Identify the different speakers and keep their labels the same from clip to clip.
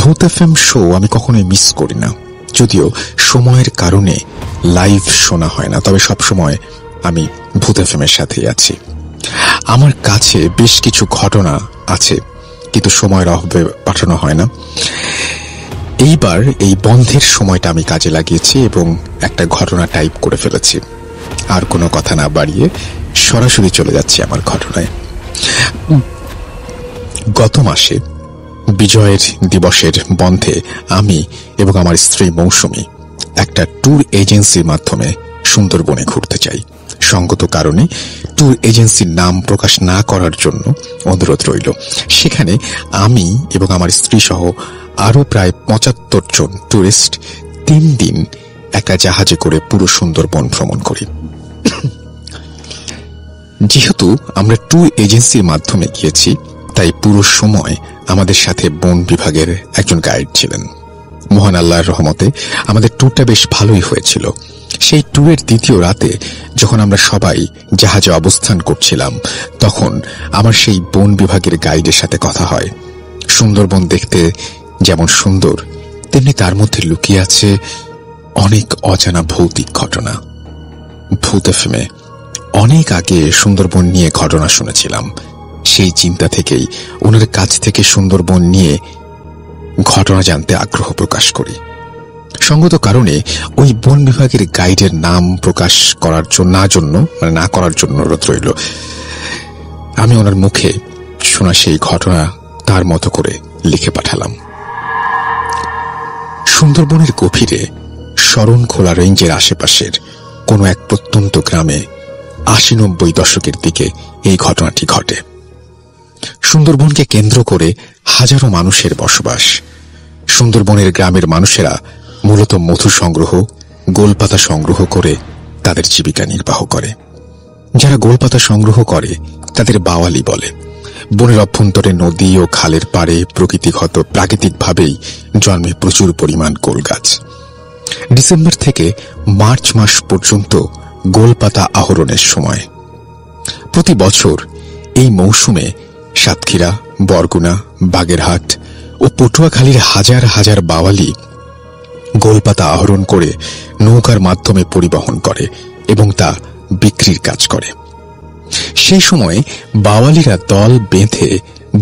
Speaker 1: ভূত FM show আমি কখনোই মিস করি না, যদিও সময়ের কারণে লাইভ শোনা হয় না, তবে সবসময় আমি ভূত এফএম এর সাথেই আছি। আমার কাছে বেশ কিছু ঘটনা আছে, কিন্তু সময়ের অভাবে পাঠানো হয় না। এইবার এই বন্ধের সময়টা আমি কাজে লাগিয়েছি এবং একটা ঘটনা টাইপ করে ফেলেছি। আর কোনো কথা না বাড়িয়ে সরাসরি চলে যাচ্ছি আমার ঘটনায়। গত মাসে বিজয়ের দিবসের বন্ধে আমি এবং আমার স্ত্রী মৌসুমী একটা ট্যুর এজেন্সির মাধ্যমে সুন্দরবনে ঘুরতে চাই। সঙ্গত কারণে ট্যুর এজেন্সির নাম প্রকাশ না করার জন্য অনুরোধ রইল। সেখানে আমি এবং আমার স্ত্রী সহ আরো প্রায় ৭৫ জন টুরিস্ট ৩ দিন একটা জাহাজে করে পুরো সুন্দরবন ভ্রমণ করি। যেহেতু আমরা ট্যুর এজেন্সির মাধ্যমে গিয়েছি, তাই পুরো সময় আমাদের সাথে বন বিভাগের একজন গাইড ছিলেন। মহান আল্লাহর রহমতে আমাদের ট্যুরটা বেশ ভালোই হয়েছিল। সেই ট্যুরের দ্বিতীয় রাতে যখন আমরা সবাই জাহাজে অবস্থান করছিলাম, তখন আমার সেই বন বিভাগের গাইডের সাথে কথা হয়। সুন্দরবন দেখতে যেমন সুন্দর, তেমনি তার মধ্যে লুকিয়ে আছে অনেক অজানা ভৌতিক ঘটনা। ভূত এফএমে অনেক আগে সুন্দরবন নিয়ে ঘটনা শুনেছিলাম। সেই চিন্তা থেকেই ওনার কাছ থেকে সুন্দরবন নিয়ে ঘটনা জানতে আগ্রহ প্রকাশ করি। সঙ্গত কারণে ওই বন বিভাগের গাইডের নাম প্রকাশ করার না করার জন্য অনুরোধ রইল। আমি ওনার মুখে শোনা সেই ঘটনা তার মতো করে লিখে পাঠালাম। সুন্দরবনের গভীরে শরণখোলা রেঞ্জের আশেপাশের কোনো এক প্রত্যন্ত গ্রামে ৮০-৯০ দশকের দিকে এই ঘটনাটি ঘটে। সুন্দরবনকে কেন্দ্র করে হাজারো মানুষের বসবাস। সুন্দরবনের গ্রামের মানুষেরা মূলত মধু সংগ্রহ, গোলপাতা সংগ্রহ করে তাদের জীবিকা নির্বাহ করে। যারা গোলপাতা সংগ্রহ করে তাদের বাওয়ালি বলে। বনের অভ্যন্তরে নদী ও খালের পাড়ে প্রাকৃতিকভাবেই জন্মে প্রচুর পরিমাণ গোল গাছ। ডিসেম্বর থেকে মার্চ মাস পর্যন্ত গোলপাতা আহরণের সময়। প্রতি বছর এই মৌসুমে সাতক্ষীরা, বরগুনা, বাগেরহাট ও পটুয়াখালীর হাজার হাজার বাওয়ালি গোলপাতা আহরণ করে নৌকার মাধ্যমে পরিবহন করে এবং তা বিক্রির কাজ করে। সেই সময় বাওয়ালিরা দল বেঁধে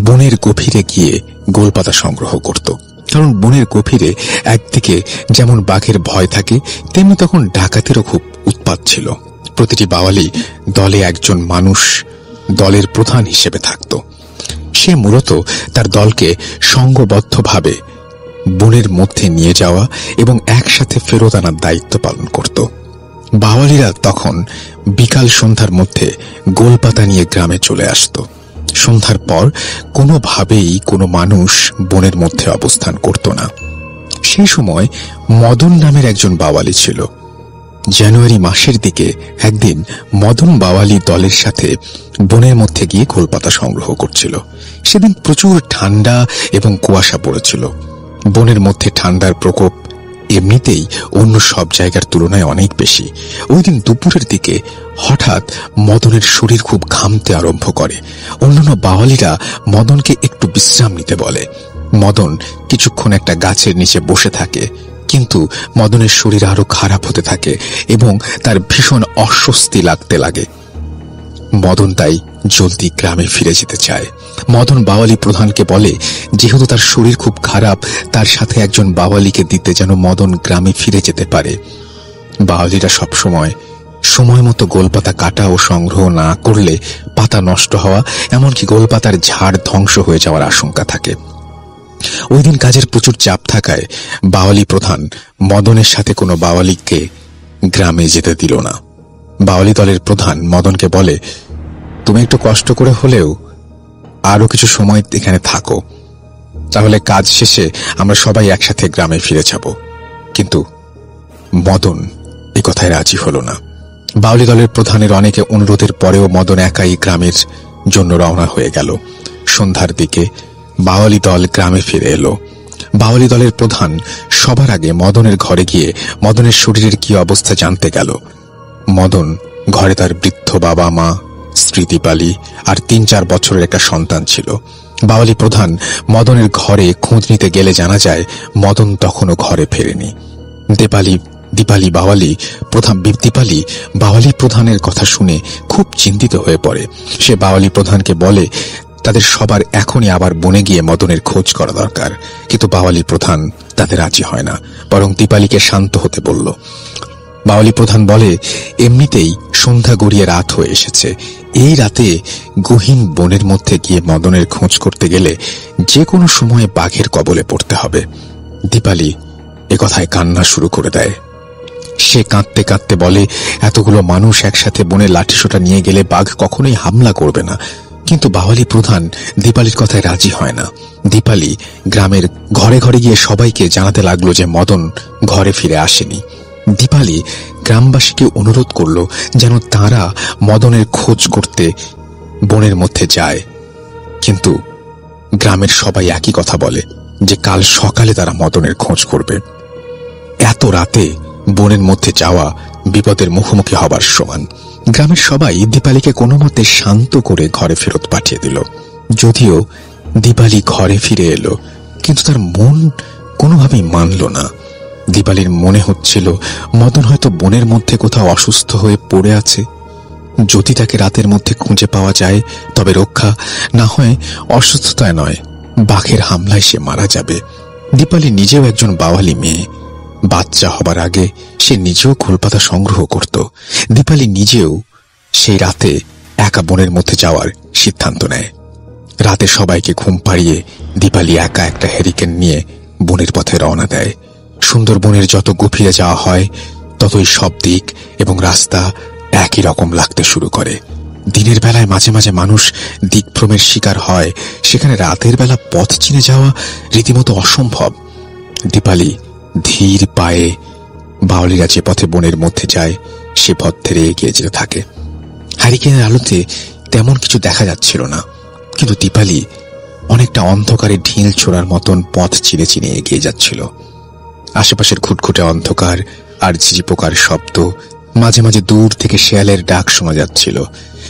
Speaker 1: বনের গভীরে গিয়ে গোলপাতা সংগ্রহ করত। কারণ বনের গভীরে একদিকে যেমন বাঘের ভয় থাকে, তেমনি তখন ডাকাতেরও খুব উৎপাত ছিল। প্রতিটি বাওয়ালি দলে একজন মানুষ দলের প্রধান হিসেবে থাকত। সে মূলত তার দলকে সংঘবদ্ধভাবে বনের মধ্যে নিয়ে যাওয়া এবং একসাথে ফেরত আনার দায়িত্ব পালন করত। বাওয়ালিরা তখন বিকাল সন্ধ্যার মধ্যে গোলপাতা নিয়ে গ্রামে চলে আসত। সন্ধ্যার পর কোনোভাবেই কোনো মানুষ বনের মধ্যে অবস্থান করত না। সেই সময় মদন নামের একজন বাওয়ালি ছিল। জানুয়ারি মাসের দিকে একদিন মদন বাওয়ালি দলের সাথে বনের মধ্যে গিয়ে গোলপাতা সংগ্রহ করছিল। সেদিন প্রচুর ঠান্ডা এবং কুয়াশা পড়েছিল। বনের মধ্যে ঠান্ডার প্রকোপ এমনিতেই অন্য সব জায়গার তুলনায় অনেক বেশি। ওই দিন দুপুরের দিকে হঠাৎ মদনের শরীর খুব ঘামতে আরম্ভ করে। অন্যান্য বাওয়ালিরা মদনকে একটু বিশ্রাম নিতে বলে। মদন কিছুক্ষণ একটা গাছের নিচে বসে থাকে, কিন্তু মদনের শরীর আরো খারাপ হতে থাকে এবং তার ভীষণ অস্বস্তি লাগতে লাগে। মদন তাই জলদি গ্রামে ফিরে যেতে চায়। মদন বাওয়ালি প্রধানকে বলে যেহেতু তার শরীর খুব খারাপ, তার সাথে একজন বাওয়ালিকে দিতে যেন মদন গ্রামে ফিরে যেতে পারে। বাওয়ালিরা সবসময় সময় মতো গোলপাতা কাটা ও সংগ্রহ না করলে পাতা নষ্ট হওয়া, এমনকি গোলপাতার ঝাড় ধ্বংস হয়ে যাওয়ার আশঙ্কা থাকে। ওই দিন কাজের প্রচুর চাপ থাকায় বাওয়ালি প্রধান মদনের সাথে কোনো বাওয়ালিকে গ্রামে যেতে দিল না। বাওয়ালি দলের প্রধান মদনকে বলে, তুমি একটু কষ্ট করে হলেও আরো কিছু সময় এখানে থাকো, তাহলে কাজ শেষে আমরা সবাই একসাথে গ্রামে ফিরে যাব। কিন্তু মদন এই কথায় রাজি হল না। বাওয়ালি দলের প্রধানের অনেকে অনুরোধের পরেও মদন একাই গ্রামের জন্য রওনা হয়ে গেল। সন্ধ্যার দিকে বাওয়ালি দল গ্রামে ফিরে এলো। বাওয়ালি দলের প্রধান সবার আগে মদনের ঘরে গিয়ে মদনের শরীরের কি অবস্থা জানতে গেল। মদন ঘরে তার বৃদ্ধ বাবা মা, স্ত্রী দীপালি আর ৩-৪ বছরের একটা সন্তান ছিল। বাওয়ালি প্রধান মদনের ঘরে খোঁজ নিতে গেলে জানা যায় মদন তখনও ঘরে ফেরেনি। দীপালি বাওয়ালি প্রধানের কথা শুনে খুব চিন্তিত হয়ে পড়ে। সে বাওয়ালি প্রধানকে বলে তাদের সবার এখনই আবার বনে গিয়ে মদনের খোঁজ করা দরকার, কিন্তু বাওয়ালি প্রধান তাতে রাজি হয় না, বরং দীপালিকে শান্ত হতে বলল। বাওয়ালি প্রধান বলে এমনিতেই সন্ধ্যা গড়িয়ে রাত হয়ে এসেছে, এই রাতে গহীন বনের মধ্যে গিয়ে মদনের খোঁজ করতে গেলে যে কোনো সময়ে বাঘের কবলে পড়তে হবে। দীপালি একথায় কান্না শুরু করে দেয়। সে কাঁদতে কাঁদতে বলে এতগুলো মানুষ একসাথে বনে লাঠিসোঁটা নিয়ে গেলে বাঘ কখনোই হামলা করবে না, কিন্তু বাওয়ালি প্রধান দীপালির কথায় রাজি হয় না। দীপালি গ্রামের ঘরে ঘরে গিয়ে সবাইকে জানাতে লাগলো যে মদন ঘরে ফিরে আসেনি। দীপালি গ্রামবাসীকে অনুরোধ করল যেন তারা মদনের খোঁজ করতে বনের মধ্যে যায়, কিন্তু গ্রামের সবাই একই কথা বলে যে কাল সকালে তারা মদনের খোঁজ করবে। এত রাতে বনের মধ্যে যাওয়া বিপদের মুখোমুখি হবার সমান। গ্রামের সবাই দীপালিকে কোনো মতে শান্ত করে ঘরে ফেরত পাঠিয়ে দিল। যদিও দীপালি ঘরে ফিরে এলো, কিন্তু তার মন কোনোভাবেই মানল না। দীপালির মনে হচ্ছিল মদন হয়তো বনের মধ্যে কোথাও অসুস্থ হয়ে পড়ে আছে। যদি তাকে রাতের মধ্যে খুঁজে পাওয়া যায় তবে রক্ষা, না হয় অসুস্থতায় নয় বাঘের হামলায় সে মারা যাবে। দীপালি নিজেও একজন বাওয়ালি মেয়ে, বাচ্চা হবার আগে সে নিজেও খোলপাতা সংগ্রহ করত। দীপালি নিজেও সেই রাতে একা বনের মধ্যে যাওয়ার সিদ্ধান্ত নেয়। রাতে সবাইকে ঘুম পাড়িয়ে দীপালি একা একটা হ্যারিকেন নিয়ে বনের পথে রওনা দেয়। সুন্দরবনের যত গভীরে যাওয়া হয় ততই সব দিক এবং রাস্তা একই রকম লাগতে শুরু করে। দিনের বেলায় মাঝে মাঝে মানুষ দিকভ্রমের শিকার হয়, সেখানে রাতের বেলা পথ চিনে যাওয়া রীতিমতো অসম্ভব। দীপালি ধীর পায়ে বাওয়ালিরা যে পথে বনের মধ্যে যায় সে পথ ধরে এগিয়ে যেতে থাকে। হ্যারিকেনের আলোতে তেমন কিছু দেখা যাচ্ছিল না, কিন্তু দীপালি অনেকটা অন্ধকারে ঢিল ছোড়ার মতন পথ চিনে চিনে এগিয়ে যাচ্ছিল। আশেপাশের ঘুটঘুটে অন্ধকার আর ঝিঝি পোকার শব্দ, মাঝে মাঝে দূর থেকে শেয়ালের ডাক শোনা যাচ্ছিল।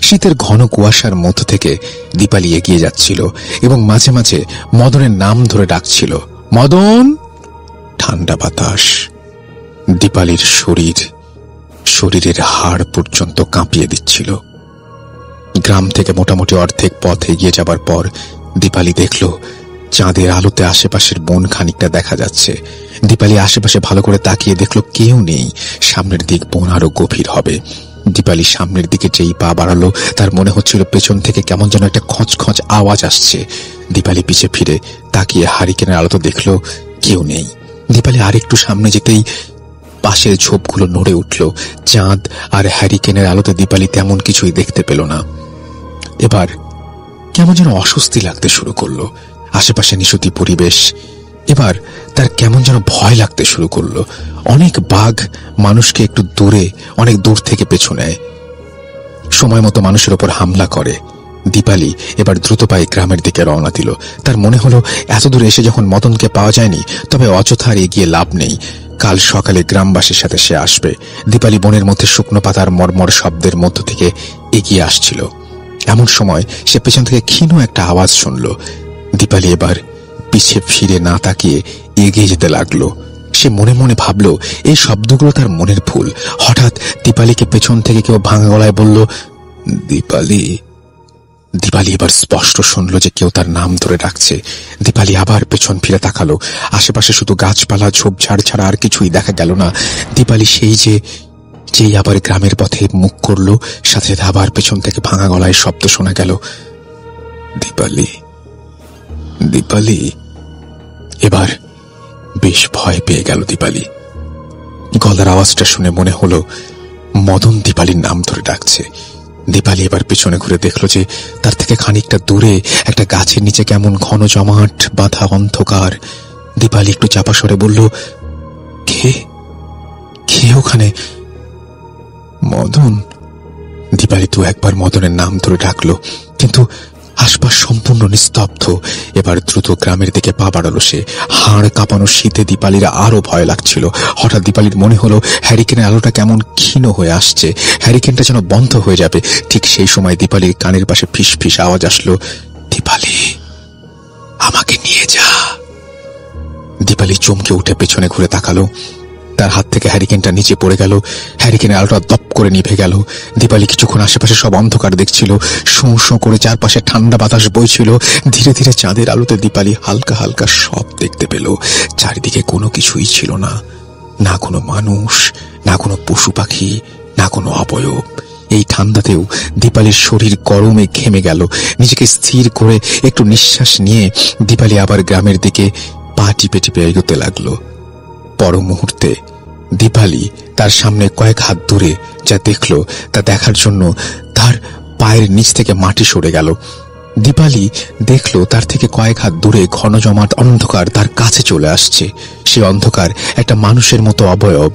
Speaker 1: শীতের ঘন কুয়াশার মধ্য থেকে দীপালি এগিয়ে যাচ্ছিল এবং মাঝে মাঝে মদনের নাম ধরে ডাকছিল, মদন। ঠান্ডা বাতাস দীপালির শরীরের হাড় পর্যন্ত কাঁপিয়ে দিচ্ছিল। গ্রাম থেকে মোটামুটি অর্ধেক পথ এগিয়ে যাবার পর দীপালি দেখল চাঁদের আলোতে আশেপাশের বন খানিকটা দেখা যাচ্ছে। দীপালি আশেপাশে ভালো করে তাকিয়ে দেখল কেউ নেই। সামনের দিক বন আরো গভীর হবে। দীপালি সামনের দিকে যেই পা বাড়ালো তার মনে হচ্ছিল পেছন থেকে কেমন যেন একটা খচ খচ আওয়াজ আসছে। দীপালি পিছে ফিরে তাকিয়ে হ্যারিকেনের আলোতে দেখল কেউ নেই। দীপালি আরেকটু সামনে যেতেই পাশের ঝোপগুলো নড়ে উঠল। চাঁদ আর হ্যারিকেনের আলোতে দীপালি তেমন কিছুই দেখতে পেল না। এবার কেমন যেন অস্বস্তি লাগতে শুরু করলো। আশেপাশে নিশুতি পরিবেশ। এবার তার কেমন যেন ভয় লাগতে শুরু করলো। অনেক বাঘ মানুষকে একটু অনেক দূর থেকে পেছু নেয়, সময় মতো মানুষের ওপর হামলা করে। দীপালি এবার দ্রুত পায়ে গ্রামের দিকে রওনা দিল। তার মনে হলো এত দূরে এসে যখন মদনকে পাওয়া যায়নি তবে অযথা আর এগিয়ে লাভ নেই। কাল সকালে গ্রামবাসীর সাথে সে আসবে। দীপালি বনের মধ্যে শুকনো পাতার মর্মর শব্দের মধ্য থেকে এগিয়ে আসছিল। এমন সময় সে পেছন থেকে ক্ষীণ একটা আওয়াজ শুনল। দীপালি এবার পিছে ফিরে না তাকিয়ে এগিয়ে যেতে লাগলো। সে মনে মনে ভাবল এই শব্দগুলো তার মনের ভুল। হঠাৎ দীপালিকে পেছন থেকে কেউ ভাঙা গলায় বলল, দীপালি। দীপালি এবার স্পষ্ট শুনল যে কেউ তার নাম ধরে ডাকছে। দীপালি আবার পেছন ফিরে তাকালো। আশেপাশে শুধু গাছপালা ঝোপঝাড় ছাড়া আর কিছুই দেখা গেল না। দীপালি যেই আবার গ্রামের পথে মুখ করল, সাথে সাথে আবার পেছন থেকে ভাঙা গলায় শব্দ শোনা গেল, দীপালি, দীপালি। এবার বেশ ভয় পেয়ে গেল দীপালি। গলার আওয়াজটা শুনে মনে হলো মদন দীপালির নাম ধরে ডাকছে। দীপালি এবার পেছনে ঘুরে দেখল যে তার থেকে খানিকটা দূরে একটা গাছের নিচে কেমন ঘন জমাট বাঁধা অন্ধকার। দীপালি একটু চাপা স্বরে বলল, কে ওখানে? মদন। দীপালি তো একবার মদনের নাম ধরে ডাকলো, কিন্তু আশপাশ সম্পূর্ণ নিস্তব্ধ। এবার দ্রুত গ্রামের দিকে পা বাড়ালো সে। হাড় কাঁপানো শীতে দীপালির আরো ভয় লাগছিল। হঠাৎ দীপালির মনে হলো হ্যারিকেনের আলোটা কেমন ক্ষীণ হয়ে আসছে, হ্যারিকেনটা যেন বন্ধ হয়ে যাবে। ঠিক সেই সময় দীপালির কানের পাশে ফিস ফিস আওয়াজ আসলো, দীপালি, আমাকে নিয়ে যা। দীপালি চমকে উঠে পেছনে ঘুরে তাকালো। তার হাত থেকে হ্যারিকেনটা নিচে পড়ে গেল। হ্যারিকেনের আলোটা দপ করে নিভে গেল। দীপালি কিছুক্ষণ আশেপাশে সব অন্ধকার দেখছিল। শোঁ শোঁ করে চারপাশে ঠান্ডা বাতাস বইছিল। ধীরে ধীরে চাঁদের আলোতে দীপালি হালকা হালকা সব দেখতে পেল। চারিদিকে কোনো কিছুই ছিল না, না কোনো মানুষ, না কোনো পশু পাখি, না কোনো অবয়ব। এই ঠান্ডাতেও দীপালির শরীর গরমে ঘেমে গেল। নিজেকে স্থির করে একটু নিঃশ্বাস নিয়ে দীপালি আবার গ্রামের দিকে পা টিপে টিপে এগোতে লাগলো। পর মুহূর্তে দীপালি তার সামনে কয়েক হাত দূরে যা দেখল তা দেখার জন্য তার পায়ের নিচ থেকে মাটি সরে গেল। দীপালি দেখল তার থেকে কয়েক হাত দূরে ঘন জমাট অন্ধকার তার কাছে চলে আসছে। সে অন্ধকার একটা মানুষের মতো অবয়ব।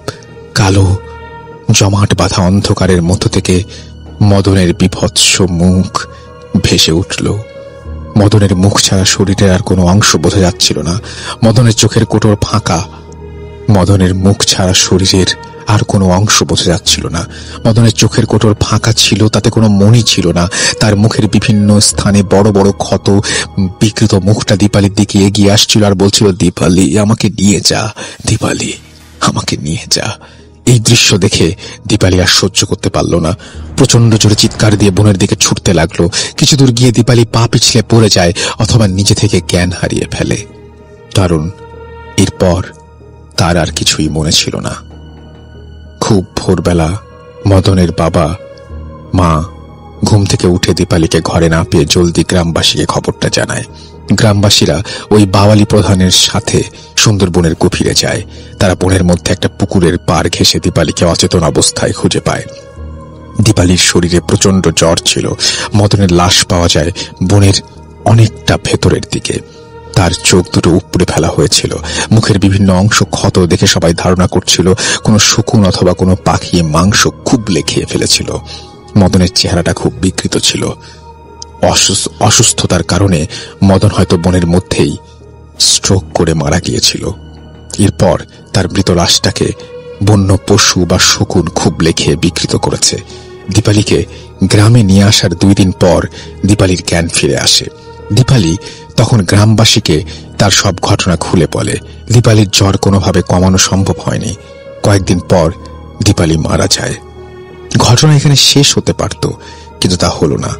Speaker 1: কালো জমাট বাঁধা অন্ধকারের মধ্য থেকে মদনের বীভৎস মুখ ভেসে উঠল। মদনের মুখ ছাড়া শরীরের আর কোনো অংশ বোঝা যাচ্ছিল না। মদনের চোখের কোটর ফাঁকা। মদনের মুখ ছাড়া শরীরের আর কোনো অংশ বোঝা যাচ্ছিল না। মদনের চোখের কোটর ফাঁকা ছিল, তাতে কোনো মনি ছিল না। তার মুখের বিভিন্ন স্থানে বড় বড় ক্ষত। বিকৃত মুখটা দীপালির দিকে এগিয়ে আসছিল আর বলছিল, দীপালি আমাকে নিয়ে যা, দীপালি আমাকে নিয়ে যা। এই দৃশ্য দেখে দীপালি আর সহ্য করতে পারল না। প্রচন্ড জোরে চিৎকার দিয়ে বোনের দিকে ছুটতে লাগলো। কিছু দূর গিয়ে দীপালি পা পিছলে পড়ে যায় অথবা নিজে থেকে জ্ঞান হারিয়ে ফেলে। কারণ এরপর তার আর কিছুই মনে ছিল না। খুব ভোরবেলা মদনের বাবা মা ঘুম থেকে উঠে দীপালিকে ঘরে না পেয়ে জলদি গ্রামবাসীকে খবরটা জানায়। গ্রামবাসীরা ওই বাওয়ালি প্রধানের সাথে সুন্দরবনের গভীরে যায়। তারা বনের মধ্যে একটা পুকুরের পাড় ঘেঁষে দীপালিকে অচেতন অবস্থায় খুঁজে পায়। দীপালির শরীরে প্রচন্ড জ্বর ছিল। মদনের লাশ পাওয়া যায় বনের অনেকটা ভেতরের দিকে। তার চোখ দুটো উপড়ে ফেলা হয়েছিল। মুখের বিভিন্ন অংশ ক্ষত দেখে সবাই ধারণা করছিল কোনো শকুন অথবা কোনো পাখি মাংস খুবলে খেয়ে ফেলেছিল। মদনের চেহারাটা খুব বিকৃত ছিল। অসুস্থতার কারণে মদন হয়তো বনের মধ্যেই স্ট্রোক করে মারা গিয়েছিল। এরপর তার মৃত লাশটাকে বন্য পশু বা শকুন খুবলে খেয়ে বিকৃত করেছে। দীপালিকে গ্রামে নিয়ে আসার 2 দিন পর দীপালির জ্ঞান ফিরে আসে। দীপালি তখন গ্রামবাসীকে তার সব ঘটনা খুলে বলে। দীপালির জ্বর কোনোভাবে কমানো সম্ভব হয়নি। কয়েকদিন পর দীপালি মারা যায়। ঘটনা এখানে শেষ হতে পারত, কিন্তু তা হলো না।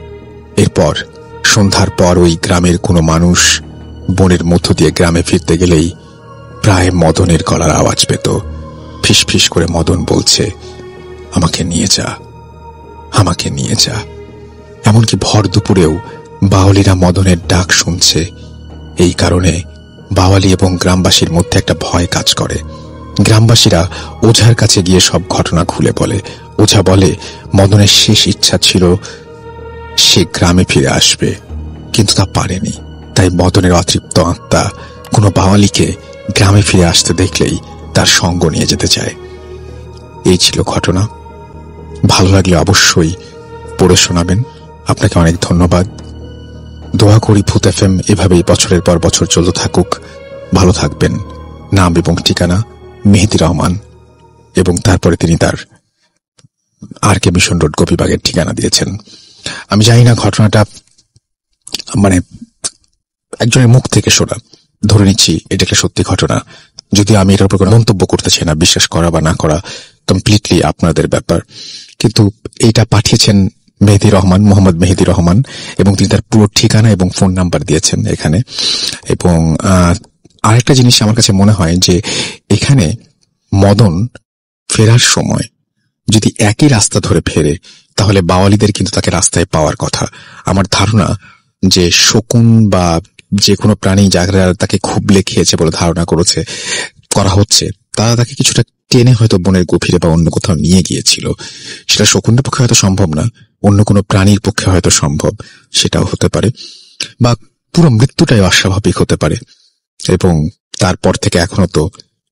Speaker 1: এরপর সন্ধ্যার পর ওই গ্রামের কোনো মানুষ বনের মধ্য দিয়ে গ্রামে ফিরতে গেলেই প্রায় মদনের গলার আওয়াজ পেত। ফিসফিস করে মদন বলছে, আমাকে নিয়ে যা, আমাকে নিয়ে যা। এমনকি ভর দুপুরেও বাওয়ালিরা মদনের ডাক শুনছে। এই কারণে বাওয়ালি এবং গ্রামবাসীর মধ্যে একটা ভয় কাজ করে। গ্রামবাসীরা ওঝার কাছে গিয়ে সব ঘটনা খুলে বলে। ওঝা বলে, মদনের শেষ ইচ্ছা ছিল সে গ্রামে ফিরে আসবে, কিন্তু তা পারেনি। তাই মদনের অতৃপ্ত আত্মা কোনো বাওয়ালিকে গ্রামে ফিরে আসতে দেখলেই তার সঙ্গ নিয়ে যেতে চায়। এই ছিল ঘটনা। ভালো লাগলে অবশ্যই পড়ে শোনাবেন। আপনাকে অনেক ধন্যবাদ। দোয়া করি ভূত এফএম এভাবেই বছরের পর বছর চলতে থাকুক। ভালো থাকবেন। নাম এবং ঠিকানা মেহেদী রহমান, এবং তারপরে তিনি তার RK মিশন রোড গোপীবাগের ঠিকানা দিয়েছেন। আমি জানি না ঘটনাটা মানে একজনের মুখ থেকে শোনা, ধরে নিচ্ছি এটা একটা সত্যি ঘটনা। যদিও আমি এটার উপর কোনো মন্তব্য করতেছি না, বিশ্বাস করা বা না করা কমপ্লিটলি আপনাদের ব্যাপার। কিন্তু এইটা পাঠিয়েছেন মেহেদী রহমান, মোহাম্মদ মেহেদী রহমান, এবং তিনি তার পুরো ঠিকানা এবং ফোন নাম্বার দিয়েছেন এখানে। এবং আরেকটা জিনিস আমার কাছে মনে হয় যে এখানে মদন ফেরার সময় যদি একই রাস্তা ধরে ফেরে তাহলে বাওয়ালিদের কিন্তু তাকে রাস্তায় পাওয়ার কথা। আমার ধারণা যে শকুন বা যে কোনো প্রাণী যারা তাকে খুবলে খেয়েছে বলে ধারণা করা হচ্ছে, তারা তাকে কিছুটা টেনে হয়তো বনের গভীরে বা অন্য কোথাও নিয়ে গিয়েছিল। সেটা শকুনের পক্ষে হয়তো সম্ভব না, অন্য কোনো প্রাণীর পক্ষে হয়তো সম্ভব, সেটাও হতে পারে। বা পুরো মৃত্যুটাই অস্বাভাবিক হতে পারে। এবং তারপর থেকে এখনো তো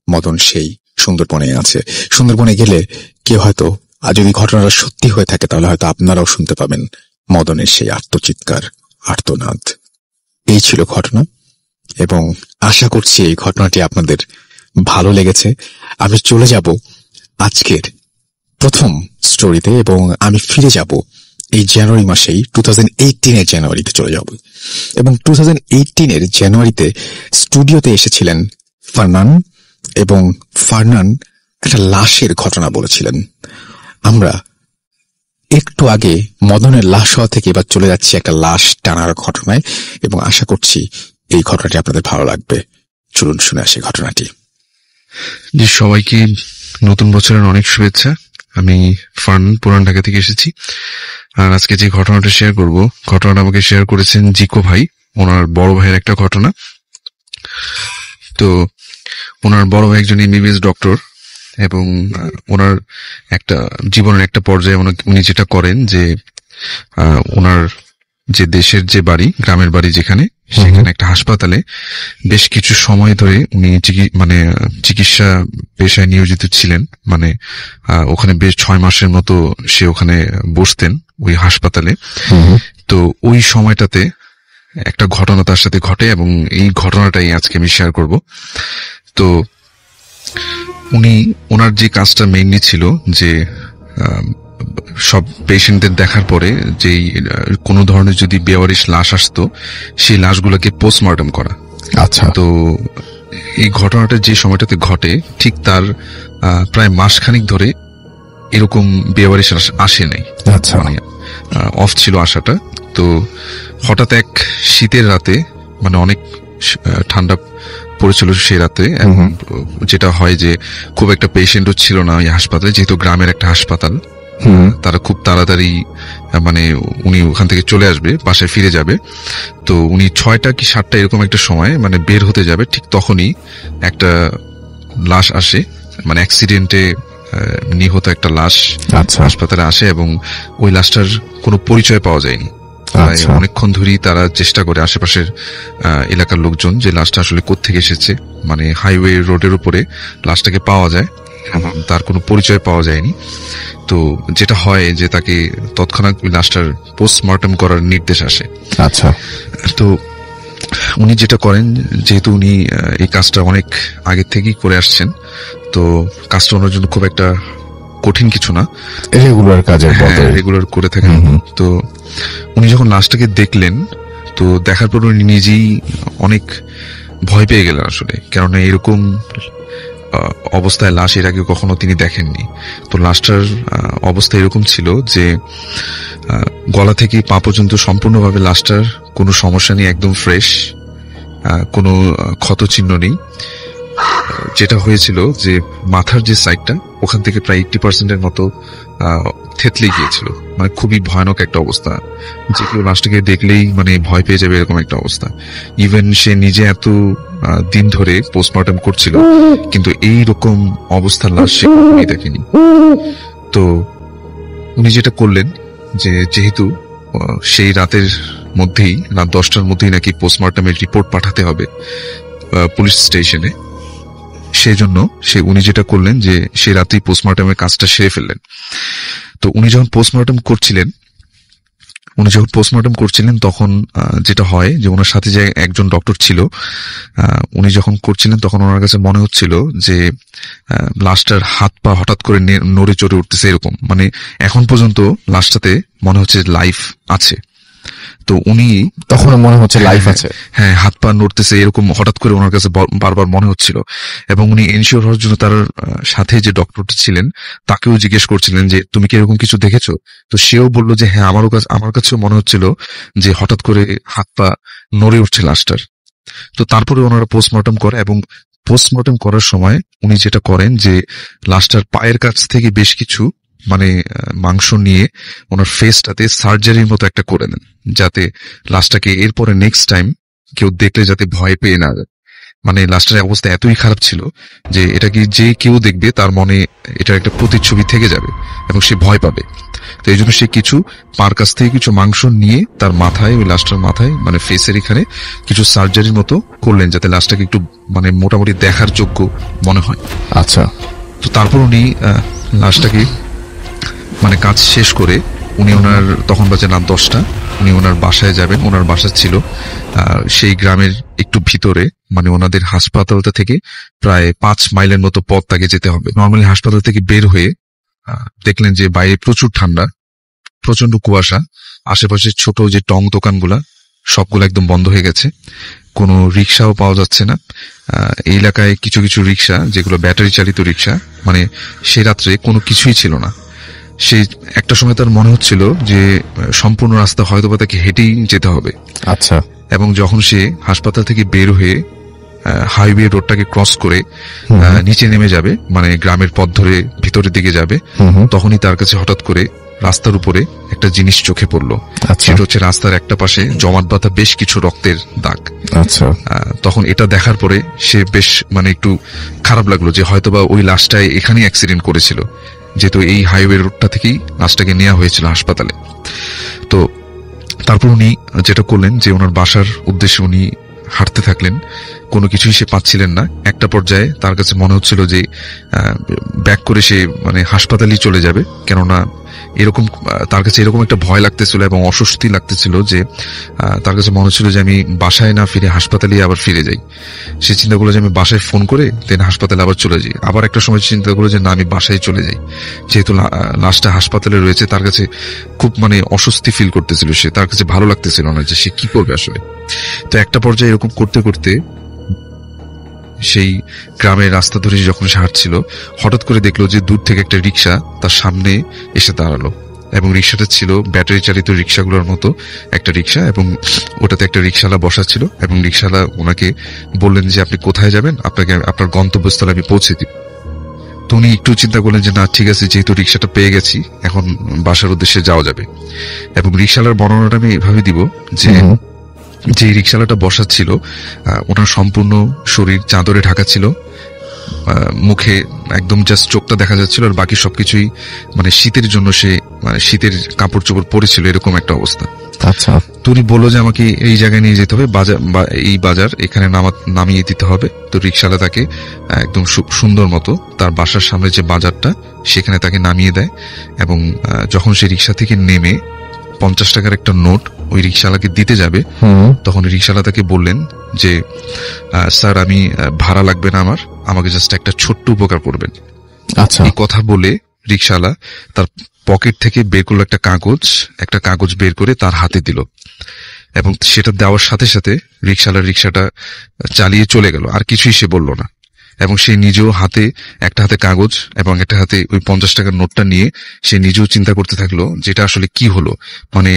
Speaker 1: মদন সেই সুন্দরবনে আছে। সুন্দরবনে গেলে কেউ হয়তো, আর যদি ঘটনাটা সত্যি হয়ে থাকে তাহলে হয়তো আপনারাও শুনতে পাবেন মদনের সেই আর্তচিৎকার, আর্তনাদ। এই ছিল ঘটনা, এবং আশা করছি এই ঘটনাটি আপনাদের ভালো লেগেছে। আমি চলে যাব আজকের প্রথম স্টোরিতে, এবং আমি ফিরে যাব এই জানুয়ারি মাসেই 2018 জানুয়ারিতে চলে যাব, এবং 2018 জানুয়ারিতে স্টুডিওতে এসেছিলেন ফারনান, এবং ফারনান একটা লাশের ঘটনা বলেছিলেন। আমরা একটু আগে মদনের লাশ হওয়া থেকে এবার চলে যাচ্ছি একটা লাশ টানার ঘটনায়, এবং আশা করছি এই ঘটনাটি আপনাদের ভালো লাগবে। চলুন শুনে আসি ঘটনাটি।
Speaker 2: জি, সবাইকে নতুন বছরের অনেক শুভেচ্ছা। আমি ফারনান, পুরান ঢাকা থেকে এসেছি। আর আজকে যে ঘটনাটা শেয়ার করব, ঘটনাটা আমাকে শেয়ার করেছেন জিকো ভাই, ওনার বড় ভাইয়ের একটা ঘটনা। তো ওনার বড় ভাই একজন এমবিবিএস ডক্টর, এবং ওনার একটা জীবনের একটা পর্যায়ে উনি যেটা করেন যে ওনার যে দেশের যে বাড়ি, গ্রামের বাড়ি যেখানে, সেখানে একটা হাসপাতালে বেশ কিছু সময় ধরে উনি চিকিৎসা পেশায় নিয়োজিত ছিলেন। মানে ওখানে বেশ 6 মাসের মতো সে ওখানে বসতেন ওই হাসপাতালে। তো ওই সময়টাতে একটা ঘটনা তার সাথে ঘটে, এবং এই ঘটনাটাই আজকে আমি শেয়ার করব। তো ওনার যে কাজটা মেইনলি ছিল যে সব পেশেন্টদের দেখার পরে যেই কোনো ধরনের যদি বেওয়ারিশ লাশ আসতো, সেই লাশগুলোকে পোস্টমর্টম করা।
Speaker 1: আচ্ছা।
Speaker 2: তো এই ঘটনাটা যে সময়টাতে ঘটে, ঠিক তার প্রায় মাসখানিক ধরে এরকম বেওয়ারিশ আসে নাই।
Speaker 1: আচ্ছা।
Speaker 2: মানে অফ ছিল আসাটা। তো হঠাৎ এক শীতের রাতে, মানে অনেক ঠান্ডা পড়েছিল সেই রাতে, এবং যেটা হয় যে খুব একটা পেশেন্টও ছিল না ওই হাসপাতালে, যেহেতু গ্রামের একটা হাসপাতাল। তারা খুব তাড়াতাড়ি, মানে উনি ওখান থেকে চলে আসবে, বাসায় ফিরে যাবে। তো উনি 6টা কি 7টা এরকম একটা সময় মানে বের হতে যাবে, ঠিক তখনই একটা লাশ আসে, মানে অ্যাক্সিডেন্টে নিহত একটা লাশ হাসপাতালে আসে, এবং ওই লাশটার কোনো পরিচয় পাওয়া যায়নি। অনেকক্ষণ ধরেই তারা চেষ্টা করে, আশেপাশের এলাকার লোকজন, যে লাশটা আসলে কোত্থেকে এসেছে। মানে হাইওয়ে রোডের উপরে লাশটাকে পাওয়া যায়, তার কোনো পরিচয় পাওয়া যায়নি। তো যেটা হয় যে তাকে তৎক্ষণাৎ লাশটার পোস্টমর্টম করার নির্দেশ আসে।
Speaker 1: আচ্ছা।
Speaker 2: তো উনি যেটা করেন, যেহেতু উনি এই কাজটা অনেক আগে থেকেই করে আসছেন, তো কাজটা ওনার জন্য খুব একটা কঠিন কিছু না,
Speaker 1: রেগুলার কাজের মতো
Speaker 2: রেগুলার করে থাকেন। তো উনি যখন লাশটাকে দেখলেন, তো দেখার পর উনি নিজেই অনেক ভয় পেয়ে গেলেন আসলে, কেননা এরকম অবস্থায় লাশ এর আগে কখনো তিনি দেখেননি। তো লাশটার অবস্থা এরকম ছিল যে গলা থেকে পা পর্যন্ত সম্পূর্ণভাবে লাশটার কোনো সমস্যা নেই, একদম ফ্রেশ, কোনো ক্ষত চিহ্ন নেই। যেটা হয়েছিল যে মাথার যে সাইডটা, ওখান থেকে প্রায় 80% মতো থেতলে গিয়েছিল। মানে খুবই ভয়ানক একটা অবস্থা, যে কেউ লাশটাকে দেখলেই মানে ভয় পেয়ে যাবে এরকম একটা অবস্থা। ইভেন সে নিজে এত দিন ধরে পোস্টমর্টম করছিল, কিন্তু এইরকম অবস্থার লাশ সে কখনোই দেখেনি। তো উনি যেটা করলেন যে যেহেতু সেই রাতের মধ্যেই, রাত 10টার মধ্যেই নাকি পোস্টমর্টমের রিপোর্ট পাঠাতে হবে পুলিশ স্টেশনে, সেজন্য উনি যেটা করলেন যে সে রাতেই পোস্টমর্টমের কাজটা সেরে ফেললেন। তো উনি যখন পোস্টমর্টম করছিলেন তখন যেটা হয় যে ওনার সাথে যে একজন ডক্টর ছিল, উনি যখন করছিলেন তখন ওনার কাছে মনে হচ্ছিল যে লাশটার হাত পা হঠাৎ করে নড়ে চড়ে উঠতেছে এরকম, মানে এখন পর্যন্ত লাশটাতে মনে হচ্ছে লাইফ আছে। তো উনি
Speaker 1: তখন মনে হচ্ছে লাইফ আছে,
Speaker 2: হ্যাঁ, হাত পা নড়তেছে এরকম হঠাৎ করে ওনার কাছে বারবার মনে হচ্ছিল। এবং উনি এনশিওর হওয়ার জন্য তার সাথে যে ডক্টরটা ছিলেন তাকেও জিজ্ঞেস করছিলেন যে তুমি কি এরকম কিছু দেখেছো? তো সেও বললো যে হ্যাঁ, আমার কাছেও মনে হচ্ছিল যে হঠাৎ করে হাত পা নড়ে উঠছে লাশটার। তো তারপরে ওনারা পোস্টমর্টম করে, এবং পোস্টমর্টম করার সময় উনি যেটা করেন যে লাশটার পায়ের কাছ থেকে বেশ কিছু মানে মাংস নিয়ে ওনার ফেসটাতে সার্জারির মতো একটা করে নেন, যাতে লাশটাকে এরপরে নেক্সট টাইম কেউ দেখলে যাতে ভয় পেয়ে না যায়। মানে লাশটার অবস্থা এতই খারাপ ছিল যে এটাকে যে কেউ দেখবে তার মনে এটার একটা প্রতিচ্ছবি থেকে যাবে এবং সে ভয় পাবে। তো এই জন্য সে কিছু পার কাছ থেকে কিছু মাংস নিয়ে তার মাথায়, ওই লাশটার মাথায় মানে ফেসের এখানে কিছু সার্জারির মতো করলেন, যাতে লাশটাকে একটু মানে মোটামুটি দেখার যোগ্য মনে হয়।
Speaker 1: আচ্ছা।
Speaker 2: তো তারপর উনি লাশটাকে মানে কাজ শেষ করে উনি ওনার, তখন বাজে রাত 10টা, উনি ওনার বাসায় যাবেন। ওনার বাসা ছিল সেই গ্রামের একটু ভিতরে, মানে ওনাদের হাসপাতালটা থেকে প্রায় 5 মাইলের মতো পথ তাকে যেতে হবে। নর্মালি হাসপাতাল থেকে বের হয়ে দেখলেন যে বাইরে প্রচুর ঠান্ডা, প্রচন্ড কুয়াশা, আশেপাশে ছোট যে টং দোকানগুলা সবগুলো একদম বন্ধ হয়ে গেছে, কোনো রিক্সাও পাওয়া যাচ্ছে না। এই এলাকায় কিছু কিছু রিক্সা যেগুলো ব্যাটারি চালিত রিক্সা, মানে সে রাত্রে কোনো কিছুই ছিল না। সেই একটা সময় তার মনে হচ্ছিল যে সম্পূর্ণ রাস্তা হয়তোবা তাকে হেঁটেই যেতে হবে।
Speaker 1: আচ্ছা।
Speaker 2: এবং যখন সে হাসপাতাল থেকে বের হয়ে হাইওয়ে রোডটাকে ক্রস করে নিচে নেমে যাবে, মানে গ্রামের পথ ধরে ভিতরের দিকে যাবে, তখনই তার কাছে হঠাৎ করে রাস্তার উপরে একটা জিনিস চোখে পড়লো। সেটা হচ্ছে রাস্তার একটা পাশে জমাট বাঁধা বেশ কিছু রক্তের দাগ।
Speaker 1: আচ্ছা।
Speaker 2: তখন এটা দেখার পরে সে বেশ মানে একটু খারাপ লাগলো যে হয়তোবা ওই লাশটায় এখানেই অ্যাক্সিডেন্ট করেছিল, যেহেতু এই হাইওয়ে রোডটা থেকেই লাশটাকে নেওয়া হয়েছিল হাসপাতালে। তো তারপর উনি যেটা করলেন যে ওনার বাসার উদ্দেশ্যে উনি হাঁটতে থাকলেন, কোনো কিছুই সে পাচ্ছিলেন না। একটা পর্যায়ে তার কাছে মনে হচ্ছিল যে ব্যাক করে সে মানে হাসপাতালেই চলে যাবে, কেননা এরকম তার কাছে এরকম একটা ভয় লাগতেছিল এবং অস্বস্তি লাগতেছিল যে তার কাছে মনে হচ্ছিল যে আমি বাসায় না ফিরে হাসপাতালে আবার ফিরে যাই। সে চিন্তা করলো যে আমি বাসায় ফোন করে দেন হাসপাতালে আবার চলে যাই। আবার একটা সময় চিন্তা করলো যে না, আমি বাসায় চলে যাই, যেহেতু লাশটা হাসপাতালে রয়েছে। তার কাছে খুব মানে অস্বস্তি ফিল করতেছিল, সে তার কাছে ভালো লাগতেছিল না যে সে কি করবে আসলে। তো একটা পর্যায়ে এরকম করতে করতে সেই গ্রামের রাস্তা ধরে যখন সে হাঁটছিল, হঠাৎ করে দেখলো যে দূর থেকে একটা রিক্সা তার সামনে এসে দাঁড়ালো, এবং রিক্সাটা ছিল ব্যাটারি চালিত রিক্সাগুলোর মতো একটা রিক্সা, এবং ওটাতে একটা রিক্সাওয়ালা বসা ছিল। এবং রিক্সাওয়ালা ওনাকে বললেন যে আপনি কোথায় যাবেন, আপনাকে আপনার গন্তব্যস্থলে আমি পৌঁছে দিব। তো উনি একটু চিন্তা করলেন যে না ঠিক আছে, যেহেতু রিক্সাটা পেয়ে গেছি, এখন বাসার উদ্দেশ্যে যাওয়া যাবে। এবং রিক্সাওয়ালার বর্ণনাটা আমি এভাবে দিব যে রিক্সাওয়ালাটা বসা ছিল, ওনার সম্পূর্ণ শরীর চাদরে ঢাকা ছিল, মুখে একদম জাস্ট চোখটা দেখা যাচ্ছিল, আর বাকি সবকিছুই মানে শীতের জন্য সে মানে শীতের কাপড় চোপড় পরেছিল, এরকম একটা অবস্থা।
Speaker 1: আচ্ছা।
Speaker 2: তো উনি বললো যে আমাকে এই জায়গায় নিয়ে যেতে হবে, এই বাজার এখানে নামিয়ে দিতে হবে। তো রিক্সাওয়ালা তাকে একদম সুন্দর মতো তার বাসার সামনে যে বাজারটা সেখানে তাকে নামিয়ে দেয়। এবং যখন সে রিক্সা থেকে নেমে 50 টাকার একটা নোট ওই রিক্সাওয়ালাকে দিতে যাবে, তখন রিক্সাওয়ালা তাকে বললেন যে স্যার, আমি ভাড়া লাগবে না, আমাকে জাস্ট একটা ছোট্ট উপকার করবেন।
Speaker 1: আচ্ছা।
Speaker 2: এই কথা বলে রিক্সাওয়ালা তার পকেট থেকে বের করলো একটা কাগজ বের করে তার হাতে দিল, এবং সেটা দেওয়ার সাথে সাথে রিক্সাওয়ালা রিক্সাটা চালিয়ে চলে গেল, আর কিছুই সে বলল না। এবং সে নিজেও একটা হাতে কাগজ এবং একটা হাতে ওই 50 টাকার নোটটা নিয়ে সে নিজেও চিন্তা করতে থাকলো যেটা আসলে কি হলো, মানে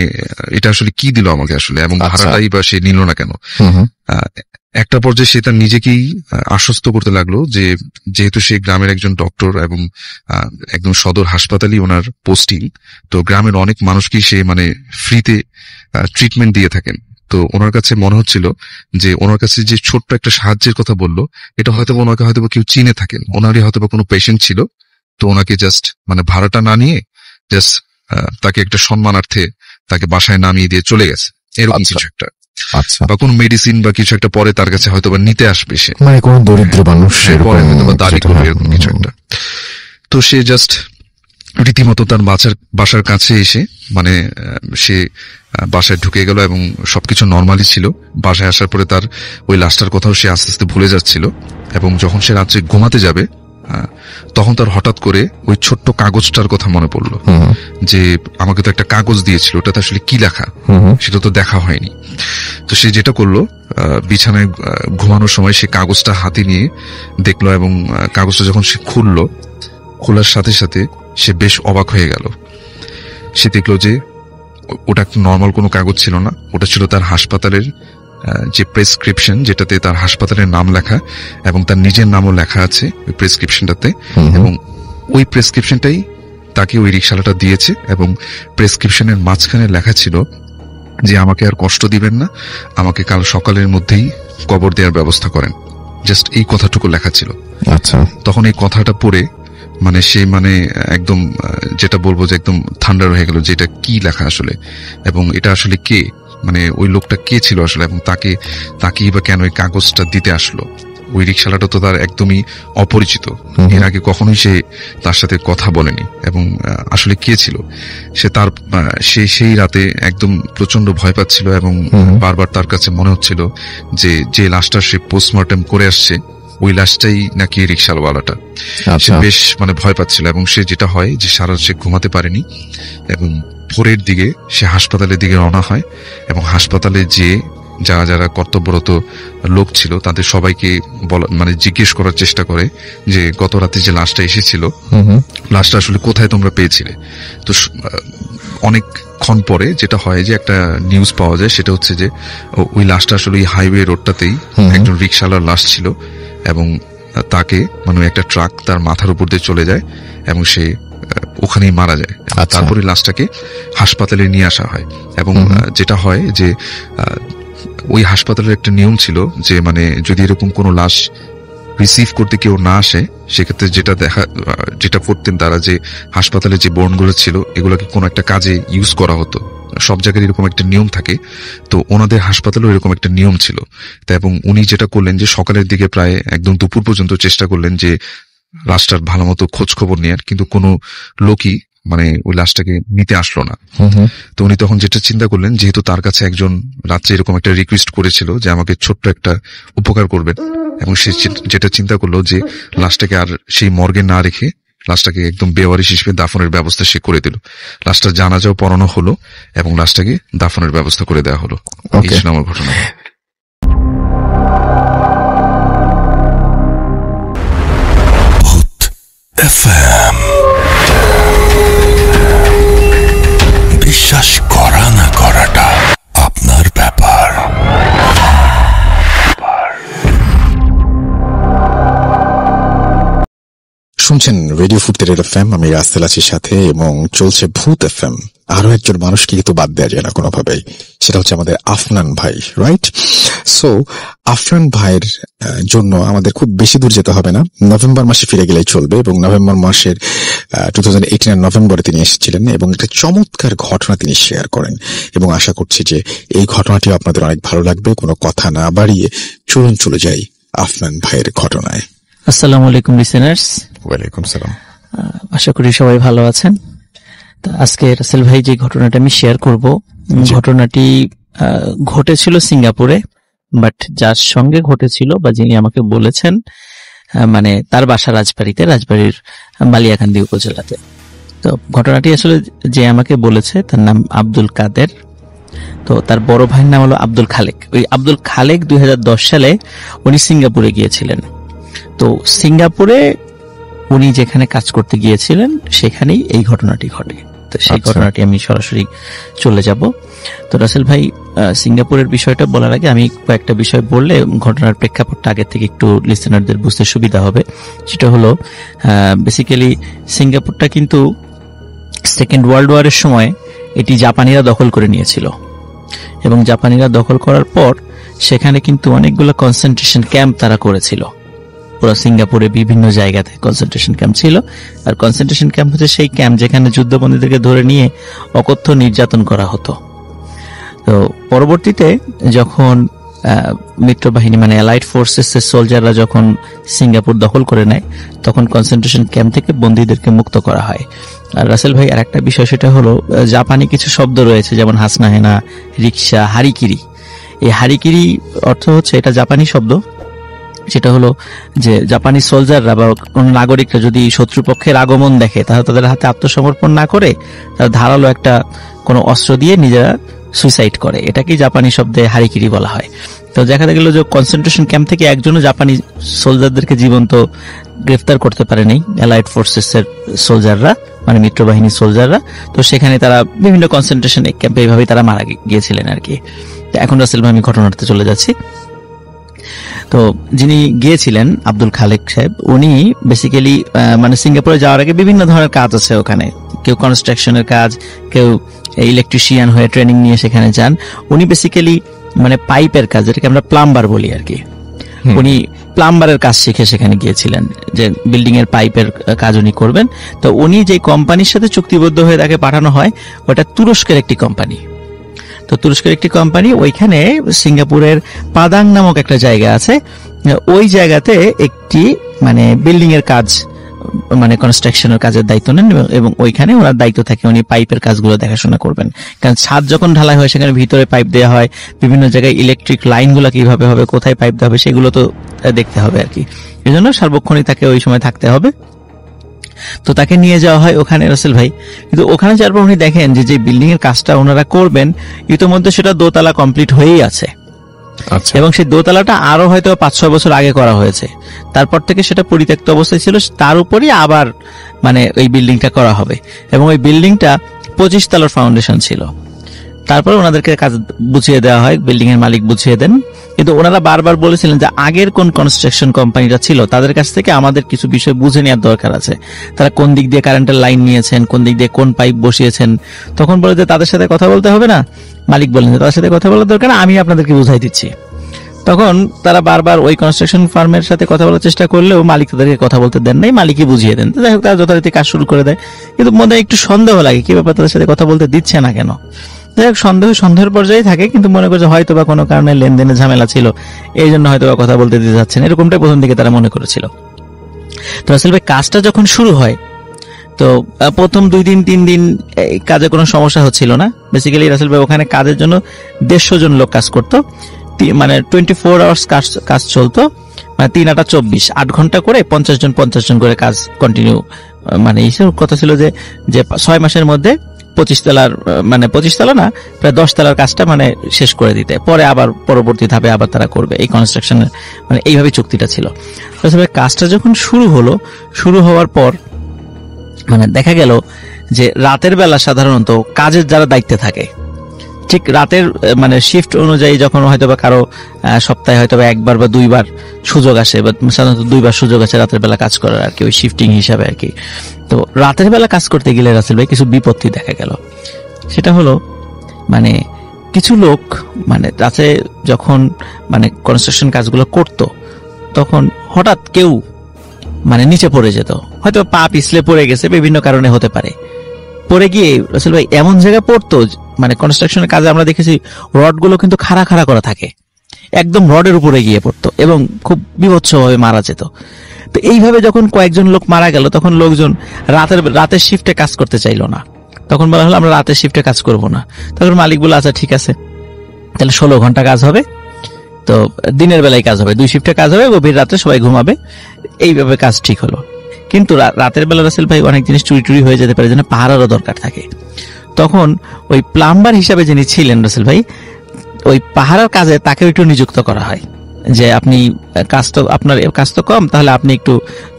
Speaker 2: এটা আসলে কি দিল আমাকে আসলে, এবং ভাড়াটাই বা সে নিল না কেন। একটা পর্যায়ে সে তার নিজেকেই আশ্বস্ত করতে লাগলো যে যেহেতু সে গ্রামের একজন ডক্টর এবং একদম সদর হাসপাতালই ওনার পোস্টিং, তো গ্রামের অনেক মানুষকেই সে মানে ফ্রিতে ট্রিটমেন্ট দিয়ে থাকেন। তো ওনার কাছে মনে হচ্ছিল যে ওনার কাছে যে ছোট্ট একটা সাহায্যের কথা বললো, এটা হয়তো ওনাকে হয়তো কেউ চিনে থাকেন, ওনারই হয়তো কোনো পেশেন্ট ছিল। তো ওনাকে জাস্ট মানে ভাড়াটা না নিয়ে জাস্ট তাকে একটা সম্মানার্থে তাকে বাসায় নামিয়ে দিয়ে চলে গেছে, এরকম কিছু একটা।
Speaker 1: আচ্ছা।
Speaker 2: বা কোন মেডিসিন বা কিছু একটা পরে তার কাছে হয়তো নিতে আসবে, সে
Speaker 1: মানে কোন দরিদ্র মানুষ
Speaker 2: দাবি করবে, এরকম কিছু একটা। তো সে জাস্ট রীতিমতো তার বাসার কাছে এসে মানে সে বাসায় ঢুকে গেল, এবং সবকিছু নর্মালি ছিল। বাসায় আসার পরে তার ওই লাশটার কথাও সে আস্তে আস্তে ভুলে যাচ্ছিল। এবং যখন সে রাত্রে ঘুমাতে যাবে, তখন তার হঠাৎ করে ওই ছোট্ট কাগজটার কথা মনে পড়লো যে আমাকে তো একটা কাগজ দিয়েছিল, ওটাতে আসলে কি লেখা সেটা তো দেখা হয়নি। তো সে যেটা করলো, বিছানায় ঘুমানোর সময় সে কাগজটা হাতে নিয়ে দেখলো, এবং কাগজটা যখন সে খোলার সাথে সাথে সে বেশ অবাক হয়ে গেল। সে দেখলো যে ওটা নর্মাল কোনো কাগজ ছিল না, ওটা ছিল তার হাসপাতালের যে প্রেসক্রিপশন, যেটাতে তার হাসপাতালের নাম লেখা এবং তার নিজের নামও লেখা আছে ওই প্রেসক্রিপশনটাতে। এবং ওই প্রেসক্রিপশনটাই তাকে ওই রিক্সাওয়ালাটা দিয়েছে, এবং প্রেসক্রিপশনের মাঝখানে লেখা ছিল যে আমাকে আর কষ্ট দিবেন না, আমাকে কাল সকালের মধ্যেই কবর দেওয়ার ব্যবস্থা করেন। জাস্ট এই কথাটুকু লেখা ছিল।
Speaker 1: আচ্ছা।
Speaker 2: তখন এই কথাটা পড়ে মানে সে মানে একদম যেটা বলবো যে একদম থান্ডার হয়ে গেল যে এটা কি লেখা আসলে, এবং এটা আসলে কে, মানে ওই লোকটা কে ছিল আসলে, এবং তাকেই বা কেন এই কাগজটা দিতে আসলো। ওই রিক্সাওয়ালাটা তো তার একদমই অপরিচিত, এর আগে কখনোই সে তার সাথে কথা বলেনি, এবং আসলে কে ছিল সে সেই রাতে একদম প্রচন্ড ভয় পাচ্ছিল, এবং বারবার তার কাছে মনে হচ্ছিল যে লাশটা সে পোস্টমর্টেম করে আসছে ওই লাশটাই নাকি রিক্সাওয়ালাটা। সে বেশ মানে ভয় পাচ্ছিল, এবং সে যেটা হয় যে সারা সে ঘুমাতে পারেনি, এবং ভোরের দিকে সে হাসপাতালের দিকে রওনা হয় এবং হাসপাতালে যে যারা যারা কর্তব্যরত লোক ছিল তাদের সবাইকে জিজ্ঞেস করার চেষ্টা করে যে গত রাতে যে লাশটা এসেছিল লাশটা আসলে কোথায় তোমরা পেয়েছিলে। তো অনেকক্ষণ পরে যেটা হয় যে একটা নিউজ পাওয়া যায়, সেটা হচ্ছে যে ওই লাশটা আসলে ওই হাইওয়ে রোডটাতেই একজন রিকশাওয়ালার লাশ ছিল এবং তাকে একটা ট্রাক তার মাথার উপর দিয়ে চলে যায় এবং সে ওখানেই মারা যায়। তারপরে লাশটাকে হাসপাতালে নিয়ে আসা হয় এবং যেটা হয় যে ওই হাসপাতালের একটা নিয়ম ছিল যে যদি এরকম কোনো লাশ রিসিভ করতে কেউ না আসে, সেক্ষেত্রে যেটা করতেন তারা, যে হাসপাতালে যে বর্ণগুলো ছিল এগুলোকে কোনো একটা কাজে ইউজ করা হতো। সব জায়গায় এরকম একটা নিয়ম থাকে, তো ওনাদের হাসপাতালেও এরকম একটা নিয়ম ছিল। তা এবং উনি যেটা করলেন যে সকালের দিকে প্রায় একদম দুপুর পর্যন্ত চেষ্টা করলেন যে লাশটার ভালো মতো খোঁজ খবর নেওয়ার, কিন্তু কোনো লোকই ওই লাশটাকে নিতে আসলো না। তো উনি তখন যেটা চিন্তা করলেন, যেহেতু তার কাছে একজন রাত্রে এরকম একটা রিকোয়েস্ট করেছিল যে আমাকে ছোট্ট একটা উপকার করবেন, এবং সে যেটা চিন্তা করলো যে লাশটাকে আর সেই মর্গে না রেখে লাশটাকে একদম বেওয়ারিশ হিসেবে দাফনের ব্যবস্থা সে করে দিল। লাশটা জানাজাও পড়ানো হলো এবং লাশটাকে দাফনের ব্যবস্থা করে দেওয়া হলো। এই ছিল আমার ঘটনা।
Speaker 3: বিশ্বাস করা না করাটা আপনার ব্যাপার।
Speaker 1: শুনছেন রেডিও ফুটের এফএম, আমি রাসেল আছি সাথে, এবং চলছে ভূত এফএম। আরো একজন মানুষকে কিন্তু বাদ দেওয়া যায় না কোনোভাবেই, সেটা হচ্ছে আমাদের আফনান ভাই, রাইট? সো আফনান ভাইয়ের জন্য আমাদের খুব বেশি দূর যেতে হবে না, নভেম্বর মাসে ফিরে গেলেই চলবে। এবং নভেম্বর মাসের 2018 নভেম্বরে তিনি এসেছিলেন এবং একটা চমৎকার ঘটনা তিনি শেয়ার করেন, এবং আশা করছি যে এই ঘটনাটি আপনাদের অনেক ভালো লাগবে। কোনো কথা না বাড়িয়ে চলুন চলে যাই আফনান ভাইয়ের ঘটনায়।
Speaker 4: আসসালামু আলাইকুম লিসেনার্স।
Speaker 1: ওয়ালাইকুম সালাম।
Speaker 4: আশা করি সবাই ভালো আছেন। তো আজকে রাসেল ভাই যে ঘটনাটা আমি শেয়ার করব, ঘটনাটি ঘটেছিল সিঙ্গাপুরে, বাট যার সঙ্গে ঘটেছিল বা যিনি আমাকে বলেছেন তার বাসা রাজবাড়ির বালিয়াকান্দি উপজেলাতে। তো ঘটনাটি আসলে যে আমাকে বলেছে তার নাম আব্দুল কাদের। তো তার বড় ভাইয়ের নাম হলো আব্দুল খালেক। ওই আব্দুল খালেক 2010 সালে উনি সিঙ্গাপুরে গিয়েছিলেন। তো সিঙ্গাপুরে উনি যেখানে কাজ করতে গিয়েছিলেন সেখানেই এই ঘটনাটি ঘটে। তো সেই ঘটনাটি আমি সরাসরি চলে যাব। তো রাসেল ভাই, সিঙ্গাপুরের বিষয়টা বলার আগে আমি কয়েকটা বিষয় বললে ঘটনার প্রেক্ষাপটটা আগে থেকে একটু লিসেনারদের বুঝতে সুবিধা হবে। সেটা হলো বেসিক্যালি সিঙ্গাপুরটা কিন্তু সেকেন্ড ওয়ার্ল্ড ওয়ারের সময় এটি জাপানিরা দখল করে নিয়েছিল, এবং জাপানিরা দখল করার পর সেখানে কিন্তু অনেকগুলো কনসেন্ট্রেশন ক্যাম্প তারা করেছিল। পুরো সিঙ্গাপুরে বিভিন্ন জায়গাতে কনসেন্ট্রেশন ক্যাম্প ছিল। আর কনসেন্ট্রেশন ক্যাম্প হচ্ছে সেই ক্যাম্প যেখানে যুদ্ধবন্দীদেরকে ধরে নিয়ে অকথ্য নির্যাতন করা হতো। তো পরবর্তীতে যখন মিত্রবাহিনী অ্যালাইড ফোর্সেস এর সোলজাররা যখন সিঙ্গাপুর দখল করে নেয়, তখন কনসেন্ট্রেশন ক্যাম্প থেকে বন্দীদেরকে মুক্ত করা হয়। আর রাসেল ভাই, আর একটা বিষয় সেটা হলো জাপানি কিছু শব্দ রয়েছে, যেমন হাসনাহেনা, রিক্সা, হারিকিরি। এই হারিকিরি অর্থ হচ্ছে, এটা জাপানি শব্দ, সেটা হলো যে জাপানি সোলজাররা বা কোন নাগরিকরা যদি শত্রুপক্ষের আগমন দেখে তাহলে তাদের হাতে আত্মসমর্পণ না করে তারা ধারালো একটা কোনো অস্ত্র দিয়ে নিজেরা সুইসাইড করে। এটাকেই জাপানি শব্দে হারিকিরি বলা হয়। তো দেখা গেল যে কনসেন্ট্রেশন ক্যাম্প থেকে একজনও জাপানি সোলজারদেরকে জীবন্ত গ্রেফতার করতে পারেনি অ্যালাইড ফোর্সেস এর সোলজাররা, মিত্রবাহিনীর সোলজাররা। তো সেখানে তারা বিভিন্ন কনসেন্ট্রেশন ক্যাম্পে এইভাবেই তারা মারা গিয়েছিলেন আর কি। এখন রাসেল ভাই, আমি ঘটনাতে চলে যাচ্ছি। তো যিনি গিয়েছিলেন আব্দুল খালেক সাহেব, উনি বেসিক্যালি সিঙ্গাপুরে যাওয়ার আগে বিভিন্ন ধরনের কাজ আছে ওখানে। কেউ কনস্ট্রাকশনের কাজ, কেউ ইলেকট্রিশিয়ান হয়ে ট্রেনিং নিয়ে সেখানে যান। উনি বেসিক্যালি পাইপের কাজ, যেটাকে আমরা প্লাম্বার বলি আর কি, উনি প্লাম্বারের কাজ শিখে সেখানে গিয়েছিলেন, যে বিল্ডিং এর পাইপের কাজ উনি করবেন। তো উনি যে কোম্পানির সাথে চুক্তিবদ্ধ হয়ে তাকে পাঠানো হয়, ওটা তুরস্কের একটি কোম্পানি। তো তুরস্কের একটি কোম্পানি, ওইখানে সিঙ্গাপুরের পাদাং নামক একটা জায়গা আছে, ওই জায়গাতে একটি বিল্ডিং এর কাজ, কনস্ট্রাকশনের কাজের দায়িত্ব নেন, এবং ওইখানে ওনার দায়িত্ব থাকে উনি পাইপের কাজগুলো দেখাশোনা করবেন। কারণ ছাদ যখন ঢালাই হয় সেখানে ভিতরে পাইপ দেওয়া হয়, বিভিন্ন জায়গায় ইলেকট্রিক লাইনগুলো কিভাবে হবে, কোথায় পাইপ দেওয়া হবে, সেগুলো তো দেখতে হবে আর কি। এই জন্য সার্বক্ষণিক তাকে ওই সময় থাকতে হবে। তো তাকে নিয়ে যাওয়া হয় ওখানে রাসেল ভাই। কিন্তু ওখানে যাওয়ার পর উনি দেখেন যে বিল্ডিং এর কাজটা ওনারা করবেন ইতোমধ্যে সেটা দোতলা কমপ্লিট হয়েই আছে,
Speaker 1: আচ্ছা,
Speaker 4: এবং সেই দোতলাটা আরো হয়তো 5-6 বছর আগে করা হয়েছে। তারপর থেকে সেটা পরিত্যক্ত অবস্থায় ছিল, তার উপরই আবার মানে ওই বিল্ডিংটা করা হবে, এবং ওই বিল্ডিংটা 25 তলার ফাউন্ডেশন ছিল। তারপরে ওনাদেরকে কাজ বুঝিয়ে দেওয়া হয়, বিল্ডিং এর মালিক বুঝিয়ে দেন। কিন্তু ওনারা বারবার বলেছিলেন যে আগের কোন কনস্ট্রাকশন কোম্পানিটা ছিল তাদের কাছ থেকে আমাদের কিছু বিষয় বুঝে নেওয়ার দরকার আছে, তারা কোন দিক দিয়ে কারেন্টের লাইন নিয়েছেন, কোন দিক দিয়ে কোন পাইপ বসিয়েছেন। তখন বলে যে তাদের সাথে কথা বলতে হবে না, মালিক বলেন যে তাদের সাথে কথা বলার দরকার না, আমি আপনাদেরকে বুঝাই দিচ্ছি। তখন তারা বারবার ওই কনস্ট্রাকশন ফার্মের সাথে কথা বলার চেষ্টা করলেও মালিক তাদেরকে কথা বলতে দেন নাই, মালিকই বুঝিয়ে দেন। যাই হোক, তারা যথারীতি কাজ শুরু করে দেয়। কিন্তু মনে একটু সন্দেহ লাগে, কি ব্যাপার তাদের সাথে কথা বলতে দিচ্ছে না কেন। যাই হোক, সন্দেহের পর্যায়ে থাকে, কিন্তু মনে করছে হয়তো বা কোনো কারণে লেনদেনে ঝামেলা ছিল, এই জন্য হয়তো বা কথা বলতে দিতে যাচ্ছেন, এরকমটাই প্রথম দিকে তারা মনে করেছিল। তো রাসেল ভাই কাজটা যখন শুরু হয়, তো প্রথম 2 দিন 3 দিন কাজে কোনো সমস্যা হচ্ছিল না। বেসিক্যালি রাসেল ভাই ওখানে কাজের জন্য 150 জন লোক কাজ করতো, মানে 24 আওয়ার্স কাজ চলতো, মানে 3 8 24, 8 ঘন্টা করে 50 জন করে কাজ কন্টিনিউ। মানে এইসব কথা ছিল যে 6 মাসের মধ্যে 25 তলার, মানে 25 তলা না, প্রায় 10 তলার কাজটা মানে শেষ করে দিতে, পরে আবার পরবর্তী ধাপে আবার তারা করবে, এই কনস্ট্রাকশনের মানে এইভাবে চুক্তিটা ছিল। কাজটা যখন শুরু হওয়ার পর মানে দেখা গেল যে রাতের বেলা সাধারণত কাজের যারা দায়িত্বে থাকে, ঠিক রাতের মানে শিফট অনুযায়ী যখন হয়তোবা কারো সপ্তাহে হয়তোবা 1বার বা 2বার সুযোগ আসে, বা সাধারণত 2বার সুযোগ আছে রাতের বেলা কাজ করার আর কি, ওই শিফটিং হিসাবে আর কি। তো রাতের বেলা কাজ করতে গেলে রাসেল ভাই কিছু বিপত্তি দেখা গেল। সেটা হলো মানে কিছু লোক মানে রাতে যখন মানে কনস্ট্রাকশন কাজগুলো করত, তখন হঠাৎ কেউ মানে নিচে পড়ে যেত, হয়তো পা পিছলে পড়ে গেছে, বিভিন্ন কারণে হতে পারে। পড়ে গিয়ে রাসেল ভাই এমন জায়গায় পড়তো, মানে কনস্ট্রাকশনের কাজে আমরা দেখেছি রডগুলো কিন্তু খাড়া করা থাকে, একদম রডের উপরে গিয়ে পড়তো এবং খুব বিভৎসভাবে মারা যেত। তো এইভাবে যখন কয়েকজন লোক মারা গেল, তখন লোকজন রাতের শিফটে কাজ করতে চাইলো না। তখন বলা হলো আমরা রাতের শিফটে কাজ করব না। তখন মালিক বলে আচ্ছা ঠিক আছে, তাহলে 16 ঘন্টা কাজ হবে, তো দিনের বেলায় কাজ হবে, 2 শিফটে কাজ হবে, গভীর রাতে সবাই ঘুমাবে, এইভাবে কাজ ঠিক হলো। কিন্তু রাতের বেলা রাসেল ভাই অনেক জিনিস চুরি হয়ে যেতে পারে, যেন পাহারারও দরকার থাকে। তখন ওই প্লাম্বার হিসাবে যিনি ছিলেন রাসেল ভাই, ওই পাহারার কাজে তাকে একটু নিযুক্ত করা হয় যে আপনি আপনার কাজ তো কম, তাহলে আপনি একটু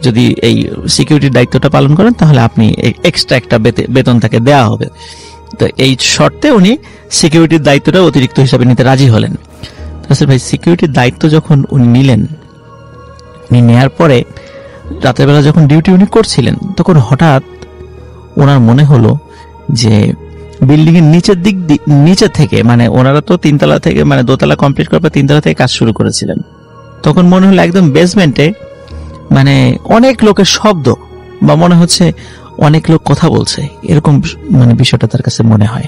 Speaker 4: যদি এই সিকিউরিটির দায়িত্বটা পালন করেন তাহলে আপনি এক্সট্রা একটা বেতন তাকে দেওয়া হবে। তো এই শর্তে উনি সিকিউরিটির দায়িত্বটা অতিরিক্ত হিসাবে নিতে রাজি হলেন। রাসেল ভাই সিকিউরিটির দায়িত্ব যখন উনি নিলেন, উনি নেয়ার পরে রাতের বেলা যখন ডিউটি উনি করছিলেন, তখন হঠাৎ ওনার মনে হলো যে বিল্ডিং এর নিচের থেকে, মানে ওনারা তো 3 তলা থেকে মানে 2 তলা কমপ্লিট করার পর 3 তলা থেকে কাজ শুরু করেছিলেন, তখন মনে হলো একদম বেসমেন্টে মানে অনেক লোকের শব্দ, বা মনে হচ্ছে অনেক লোক কথা বলছে, এরকম মানে বিষয়টা তার কাছে মনে হয়।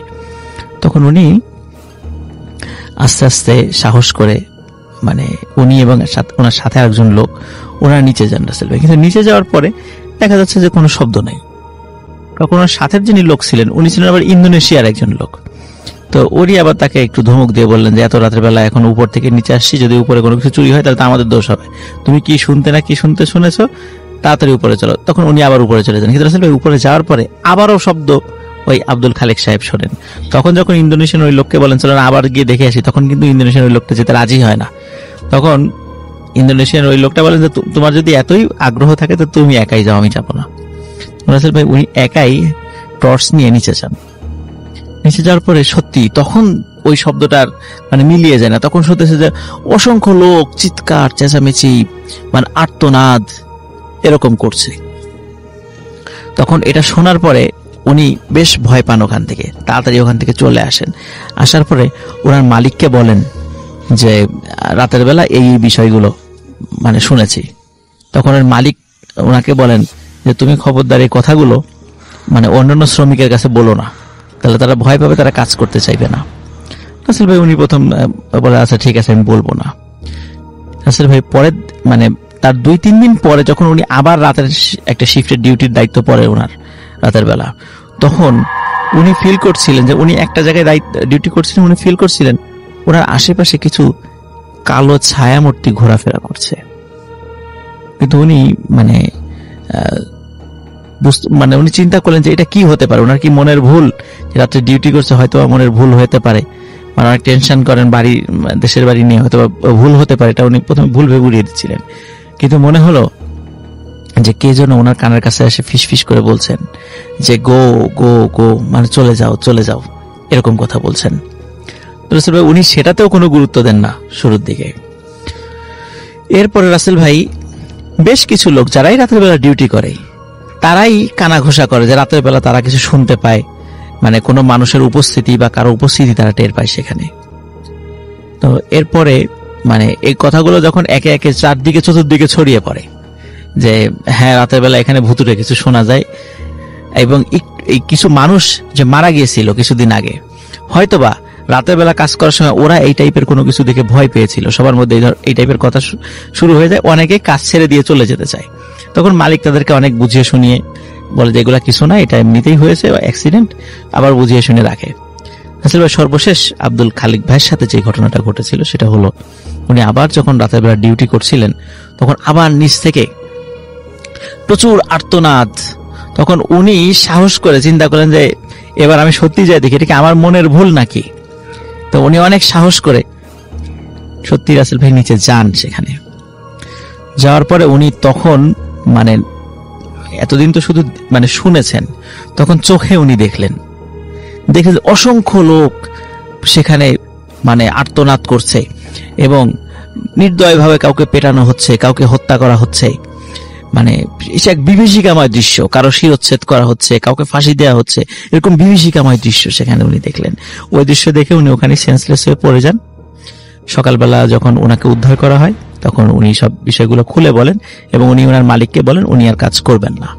Speaker 4: তখন উনি আস্তে আস্তে সাহস করে, মানে উনি এবং ওনার সাথে আরেকজন লোক, ওনারা নিচে যান রাসেল ভাই। কিন্তু নিচে যাওয়ার পরে দেখা যাচ্ছে যে কোনো শব্দ নাই। তখন ওনার সাথের যিনি লোক ছিলেন, উনি ছিলেন আবার ইন্দোনেশিয়ার একজন লোক। তো উনি আবার তাকে একটু ধমক দিয়ে বললেন যে এত রাতের বেলা এখন উপর থেকে নিচে আসছি, যদি উপরে কোনো কিছু চুরি হয় তাহলে তো আমাদের দোষ হবে, তুমি কি শুনেছো, তাড়াতাড়ি উপরে চলো। তখন উনি আবার উপরে চলে যান। কিন্তু রাসেল ভাই উপরে যাওয়ার পরে আবারও শব্দ ওই আব্দুল খালেক সাহেব শোনেন। তখন যখন ইন্দোনেশিয়ান ওই লোককে বলেন চলো আবার গিয়ে দেখে আসি, তখন কিন্তু ইন্দোনেশিয়ান ওই লোকটা যেতে রাজি হয় না। তখন ইন্দোনেশিয়ান ওই লোকটা বলেন যে তোমার যদি এতই আগ্রহ থাকে তো তুমি একাই যাও, আমি যাবো না। রাসেল ভাই উনি একাই টর্চ নিয়ে নিচে যান। নিচে যাওয়ার পরে সত্যি তখন ওই শব্দটার মানে মিলিয়ে যায় না, তখন শুনতেছে যে অসংখ্য লোক চিৎকার চেঁচামেচি মানে আর্তনাদ এরকম করছে। তখন এটা শোনার পরে উনি বেশ ভয় পান, ওখান থেকে তাড়াতাড়ি ওখান থেকে চলে আসেন। আসার পরে ওনার মালিককে বলেন যে রাতের বেলা এই বিষয়গুলো মানে শুনেছি। তখন ওর মালিক ওনাকে বলেন যে তুমি খবরদার এই কথাগুলো মানে অন্যান্য শ্রমিকের কাছে বলো না, তাহলে তারা ভয় পাবে, তারা কাজ করতে চাইবে না। রাসেল ভাই উনি প্রথম বলে আচ্ছা ঠিক আছে আমি বলবো না। রাসেল ভাই পরে মানে তার 2-3 দিন পরে যখন উনি আবার রাতের একটা শিফটের ডিউটির দায়িত্ব পড়ে ওনার রাতের বেলা, তখন উনি ফিল করছিলেন যে উনি একটা জায়গায় ডিউটি করছিলেন, উনি ফিল করছিলেন ওনার আশেপাশে কিছু কালো ছায়ামূর্তি ঘোরাফেরা করছে। কিন্তু উনি মানে মানে উনি চিন্তা করলেন যে এটা কি হতে পারে, ওনার কি মনের ভুল, রাত্রে ডিউটি করছে, হয়তো মনের ভুল হতে পারে, মানে অনেক টেনশন করেন বাড়ি, দেশের বাড়ি নিয়ে, হয়তো ভুল হতে পারে, এটা উনি প্রথমে ভুল ভেবে উড়িয়ে দিচ্ছিলেন। কিন্তু মনে হলো যে কে যেন ওনার কানের কাছে এসে ফিস ফিস করে বলছেন যে গো গো গো, মানে চলে যাও চলে যাও, এরকম কথা বলছেন। রাসেল ভাই উনি সেটাতেও কোনো গুরুত্ব দেন না শুরুর দিকে। এরপরে রাসেল ভাই বেশ কিছু লোক যারাই রাতের বেলা ডিউটি করে তারাই কানা ঘোষা করে যে রাতের বেলা তারা কিছু শুনতে পায়, মানে কোনো মানুষের উপস্থিতি বা কারো উপস্থিতি তারা টের পায় সেখানে। তো এরপরে মানে এই কথাগুলো যখন একে একে চারদিকে চতুর্দিকে ছড়িয়ে পড়ে যে হ্যাঁ রাতের বেলা এখানে ভুতুরে কিছু শোনা যায়, এবং এই কিছু মানুষ যে মারা গিয়েছিল কিছুদিন আগে, হয়তোবা রাতের বেলা কাজ করার সময় ওরা এই টাইপের কোনো কিছু দেখে ভয় পেয়েছিল, সবার মধ্যে এই টাইপের কথা শুরু হয়ে যায়, অনেকে কাজ ছেড়ে দিয়ে চলে যেতে চায়। তখন মালিক তাদেরকে অনেক বুঝিয়ে শুনিয়ে বলে যে এগুলা কিছু না, এটা এমনিতেই হয়েছে অ্যাক্সিডেন্ট, আবার বুঝিয়ে শুনে রাখে। আসলে সর্বশেষ আব্দুল খালিক ভাইয়ের সাথে যে ঘটনাটা ঘটেছিল সেটা হলো উনি আবার যখন রাতের বেলা ডিউটি করছিলেন তখন আবার নিচ থেকে প্রচুর আর্তনাদ। তখন উনি সাহস করে চিন্তা করেন যে এবার আমি সত্যি যাই দেখি এটা কি আমার মনের ভুল নাকি। তো উনি অনেক সাহস করে সত্যি রাসেল ভাই নিচে যান। সেখানে যাওয়ার পরে উনি তখন মানে এতদিন তো শুধু মানে শুনেছেন, তখন চোখে উনি দেখলেন অসংখ্য লোক সেখানে মানে আর্তনাদ করছে এবং নির্দয়ভাবে কাউকে পেটানো হচ্ছে, কাউকে হত্যা করা হচ্ছে, মানে এক বিভীষিকাময় দৃশ্য, কারো শিরচ্ছেদ করা হচ্ছে, কাউকে ফাঁসি দেওয়া হচ্ছে, এরকম বিভীষিকাময় দৃশ্য সেখানে উনি দেখলেন। ওই দৃশ্য দেখে উনি ওখানে সেন্সলেস হয়ে পড়ে যান। সকালবেলা যখন ওনাকে উদ্ধার করা হয় তখন উনি সব বিষয়গুলো খুলে বলেন এবং উনি ওনার মালিককে বলেন উনি আর কাজ করবেন না।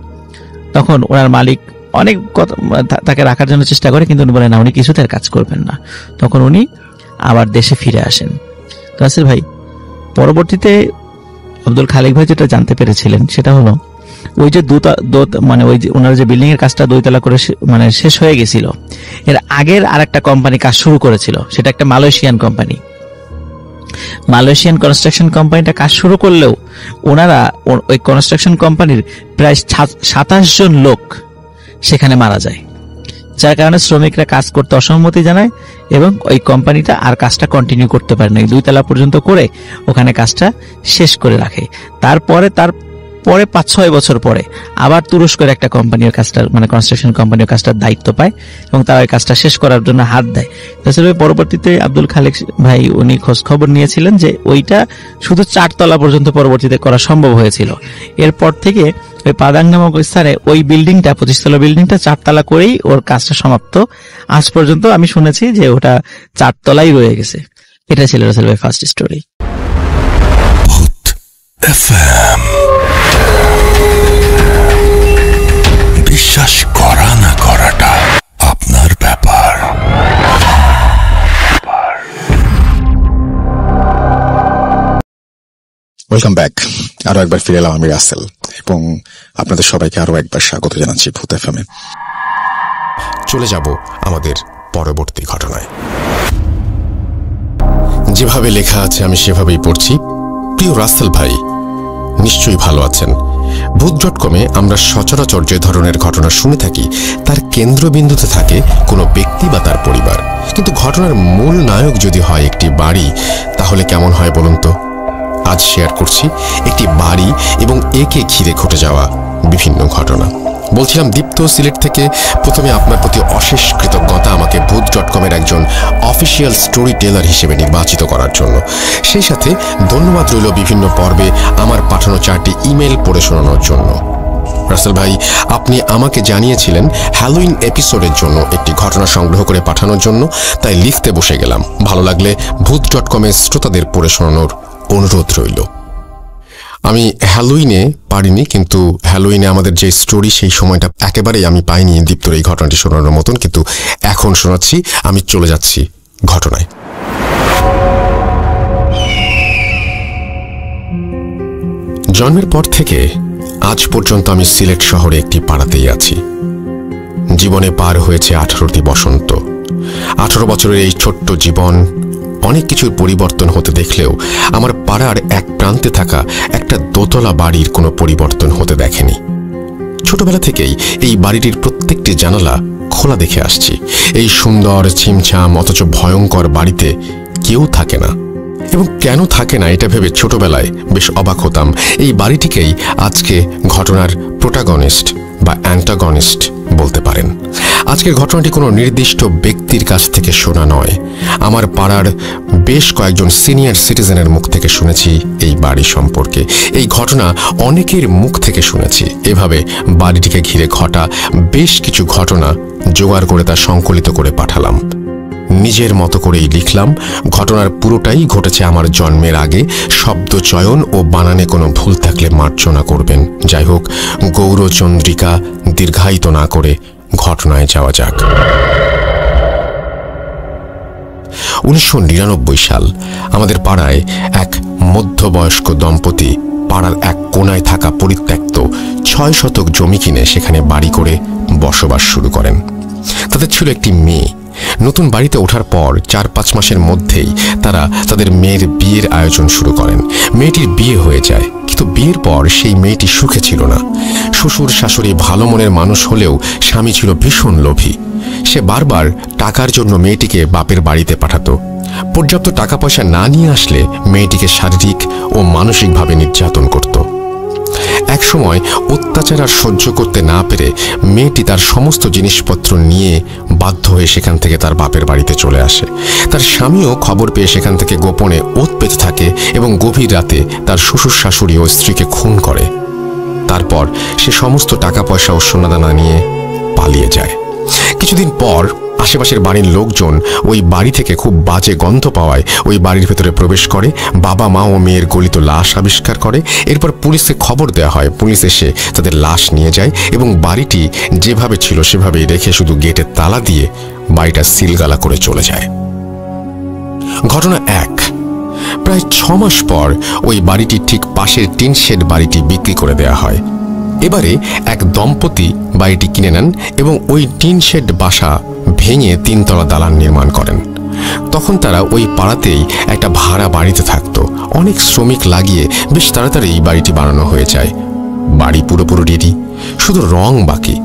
Speaker 4: তখন ওনার মালিক অনেক তাকে রাখার জন্য চেষ্টা করে, কিন্তু উনি বলেন না, উনি কিছুতে আর কাজ করবেন না। তখন উনি আবার দেশে ফিরে আসেন। রাসেল ভাই পরবর্তীতে আব্দুল খালিক ভাই যেটা জানতে পেরেছিলেন সেটা হলো ওই যে মানে ওই যে ওনার যে বিল্ডিং এর কাজটা 2 তলা করে মানে শেষ হয়ে গেছিল, এর আগের আরেকটা কোম্পানি কাজ শুরু করেছিল, সেটা একটা মালয়েশিয়ান কোম্পানি। মালয়েশিয়ান কনস্ট্রাকশন কোম্পানিটা কাজ শুরু করলেও ওনারা ওই কনস্ট্রাকশন কোম্পানির প্রায় 27 জন লোক সেখানে মারা যায়, যার কারণে শ্রমিকরা কাজ করতে অসম্মতি জানায় এবং ওই কোম্পানিটা আর কাজটা কন্টিনিউ করতে পারে না, 2 তলা পর্যন্ত করে ওখানে কাজটা শেষ করে রাখে। তারপরে 5-6 বছর পরে আবার তুরস্কের একটা কোম্পানির কাজটা মানে কনস্ট্রাকশন কোম্পানির কাজটার দায়িত্ব পায় এবং তারা ওই কাজটা শেষ করার জন্য হাত দেয়। তাছাড়া পরবর্তীতে আব্দুল খালিক ভাই উনি খোঁজ খবর নিয়েছিলেন যে ওইটা শুধু 4 তলা পর্যন্ত পরবর্তীতে করা সম্ভব হয়েছিল। এরপর থেকে ওই পাদাং নামক স্থানে ওই বিল্ডিংটা 25 তলা বিল্ডিংটা 4 তলা করেই ওর কাজটা সমাপ্ত। আজ পর্যন্ত আমি শুনেছি যে ওটা 4 তলাই রয়ে গেছে। এটা ছিল রাসেল ভাই ফার্স্ট স্টোরি।
Speaker 3: বিশ্বাস করা না করাটা আপনার ব্যাপার।
Speaker 1: Welcome back. আরো একবার ফিরে এলাম আমি রাসেল এবং আপনাদের সবাইকে আরো একবার স্বাগত জানাচ্ছি ভূত এফএমে।
Speaker 5: চলে যাব আমাদের পরবর্তী ঘটনায়। যেভাবে লেখা আছে আমি সেভাবেই পড়ছি। প্রিয় রাসেল ভাই, নিশ্চয়ই ভালো আছেন। ভূত.কমে আমরা সচরাচর যে ধরনের ঘটনা শুনে থাকি তার কেন্দ্রবিন্দুতে থাকে কোনো ব্যক্তি বা তার পরিবার, কিন্তু ঘটনার মূল নায়ক যদি হয় একটি বাড়ি, তাহলে কেমন হয় বলুন তো? আজ শেয়ার করছি একটি বাড়ি এবং একে ঘিরে ঘটে যাওয়া বিভিন্ন ঘটনা। বলছিলাম দীপ্ত সিলেট থেকে প্রথমে আপনার প্রতি অশেষ কৃতজ্ঞতা আমাকে ভূত.কমের একজন অফিসিয়াল স্টোরি টেলার হিসেবে নির্বাচিত করার জন্য। সেই সাথে ধন্যবাদ রইল বিভিন্ন পর্বে আমার পাঠানো 4টি ইমেল পড়ে শোনানোর জন্য। রাসেল ভাই, আপনি আমাকে জানিয়েছিলেন হ্যালোইন এপিসোডের জন্য একটি ঘটনা সংগ্রহ করে পাঠানোর জন্য, তাই লিখতে বসে গেলাম। ভালো লাগলে ভূত.কমের শ্রোতাদের পড়ে শোনানোর অনুরোধ রইল। আমি হ্যালোইনে পারিনি, কিন্তু হ্যালোইনে আমাদের যে স্টোরি সেই সময়টা একেবারেই আমি পাইনি দীপ্তর এই ঘটনাটি শোনানোর মতন, কিন্তু এখন শোনাচ্ছি। আমি চলে যাচ্ছি ঘটনায়। জন্মের পর থেকে আজ পর্যন্ত আমি সিলেট শহরে একটি পাড়াতেই আছি। জীবনে পার হয়েছে 18টি বসন্ত। 18 বছরের এই ছোট্ট জীবন অনেক কিছুর পরিবর্তন হতে দেখলেও আমার পাড়ার এক প্রান্তে থাকা একটা দোতলা বাড়ির কোনো পরিবর্তন হতে দেখেনি। ছোটবেলা থেকেই এই বাড়িটির প্রত্যেকটি জানালা খোলা দেখে আসছি। এই সুন্দর ছিমছাম অথচ ভয়ঙ্কর বাড়িতে কেউ থাকে না, এবং কেন থাকে না এটা ভেবে ছোটবেলায় বেশ অবাক হতাম। এই বাড়িটিকেই আজকে ঘটনার প্রোটাগনিস্ট বা অ্যান্টাগনিস্ট বলতে পারেন। আজকের ঘটনাটি কোনো নির্দিষ্ট ব্যক্তির কাছ থেকে শোনা নয়, আমার পাড়ার বেশ কয়েকজন সিনিয়র সিটিজেনের মুখ থেকে শুনেছি এই বাড়ি সম্পর্কে। এই ঘটনা অনেকের মুখ থেকে শুনেছি। এভাবে বাড়িটিকে ঘিরে ঘটা বেশ কিছু ঘটনা জোগাড় করে তা সংকলিত করে পাঠালাম। নিজের মতো করেই লিখলাম। ঘটনার পুরোটাই ঘটেছে আমার জন্মের আগে। শব্দ চয়ন ও বানানে কোনো ভুল থাকলে মার্জনা করবেন। যাই হোক, গৌরচন্দ্রিকা দীর্ঘায়িত না করে ঘটনায় যাওয়া যাক। 1999 সাল। আমাদের পাড়ায় এক মধ্যবয়স্ক দম্পতি পাড়ার এক কোনায় থাকা পরিত্যক্ত 6 শতক জমি কিনে সেখানে বাড়ি করে বসবাস শুরু করেন। তাদের ছিল একটি মেয়ে। নতুন বাড়িতে ওঠার পর 4-5 মাসের মধ্যেই তারা তাদের মেয়ের বিয়ের আয়োজন শুরু করেন। মেয়েটির বিয়ে হয়ে যায়, কিন্তু বিয়ের পর সেই মেয়েটি সুখে ছিল না। শ্বশুর শাশুড়ি ভালো মনের মানুষ হলেও স্বামী ছিল ভীষণ লোভী। সে বারবার টাকার জন্য মেয়েটিকে বাপের বাড়িতে পাঠাতো। পর্যাপ্ত টাকা পয়সা না নিয়ে আসলে মেয়েটিকে শারীরিক ও মানসিকভাবে নির্যাতন করত। এক সময় অত্যাচার আর সহ্য করতে না পেরে মেয়েটি তার সমস্ত জিনিসপত্র নিয়ে বাধ্য হয়ে সেখান থেকে তার বাপের বাড়িতে চলে আসে। তার স্বামীও খবর পেয়ে সেখান থেকে গোপনে ওৎ পেতে থাকে এবং গভীর রাতে তার শ্বশুর শাশুড়ি ও স্ত্রীকে খুন করে। তারপর সে সমস্ত টাকা পয়সা ও সোনাদানা নিয়ে পালিয়ে যায়। কিছুদিন পর আশেপাশের বাড়ির লোকজন ওই বাড়ি থেকে খুব বাজে গন্ধ পাওয়ায় ওই বাড়ির ভেতরে প্রবেশ করে। বাবা মা ও মেয়ের গলিত লাশ আবিষ্কার করে। এরপর পুলিশকে খবর দেওয়া হয়। পুলিশ এসে তাদের লাশ নিয়ে যায় এবং বাড়িটি যেভাবে ছিল সেভাবেই রেখে শুধু গেটে তালা দিয়ে বাড়িটা সিলগালা করে চলে যায়। ঘটনা 1। প্রায় 6 মাস পর ওই বাড়িটির ঠিক পাশের টিন শেড বাড়িটি বিক্রি করে দেওয়া হয়। এবারে এক দম্পতি বাড়িটি কিনে নেন এবং ওই টিন শেড বাসা ভেঙে 3 তলা দালান নির্মাণ করেন। তখন তারা ওই পাড়াতেই একটা ভাড়া বাড়িতে থাকতো। অনেক শ্রমিক লাগিয়ে বেশ তাড়াতাড়ি এই বাড়িটি বানানো হয়ে যায়। বাড়ি পুরোপুরি রেডি, শুধু রং বাকি।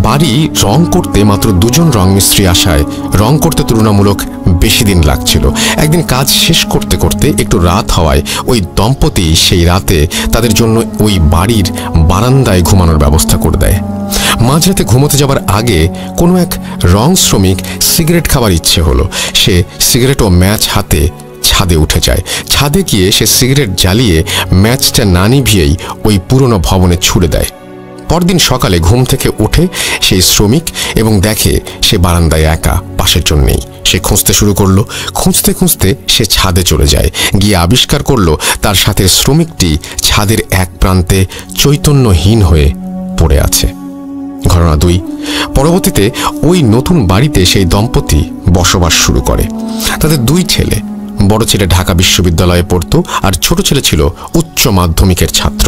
Speaker 5: বাড়ি রং করতে মাত্র 2 জন রং মিস্ত্রি আসায় রং করতে তুলনামূলক বেশি দিন লাগছিল। একদিন কাজ শেষ করতে করতে একটু রাত হওয়ায় ওই দম্পতি সেই রাতে তাদের জন্য ওই বাড়ির বারান্দায় ঘুমানোর ব্যবস্থা করে দেয়। মাঝরাতে ঘুমোতে যাবার আগে কোনো এক রং শ্রমিক সিগারেট খাবার ইচ্ছে হলো। সে সিগারেট ও ম্যাচ হাতে ছাদে উঠে যায়। ছাদে গিয়ে সে সিগারেট জ্বালিয়ে ম্যাচটা না নিভিয়েই ওই পুরনো ভবনে ছুড়ে দেয়। পরদিন সকালে ঘুম থেকে ওঠে সেই শ্রমিক এবং দেখে সে বারান্দায় একা, পাশের জন নেই। সে খুঁজতে শুরু করলো। খুঁজতে খুঁজতে সে ছাদে চলে যায়। গিয়ে আবিষ্কার করলো তার সাথে শ্রমিকটি ছাদের এক প্রান্তে চৈতন্যহীন হয়ে পড়ে আছে। ঘটনা 2। পরবর্তীতে ওই নতুন বাড়িতে সেই দম্পতি বসবাস শুরু করে। তাদের 2 ছেলে। বড় ছেলে ঢাকা বিশ্ববিদ্যালয়ে পড়তো আর ছোট ছেলে ছিল উচ্চ মাধ্যমিকের ছাত্র।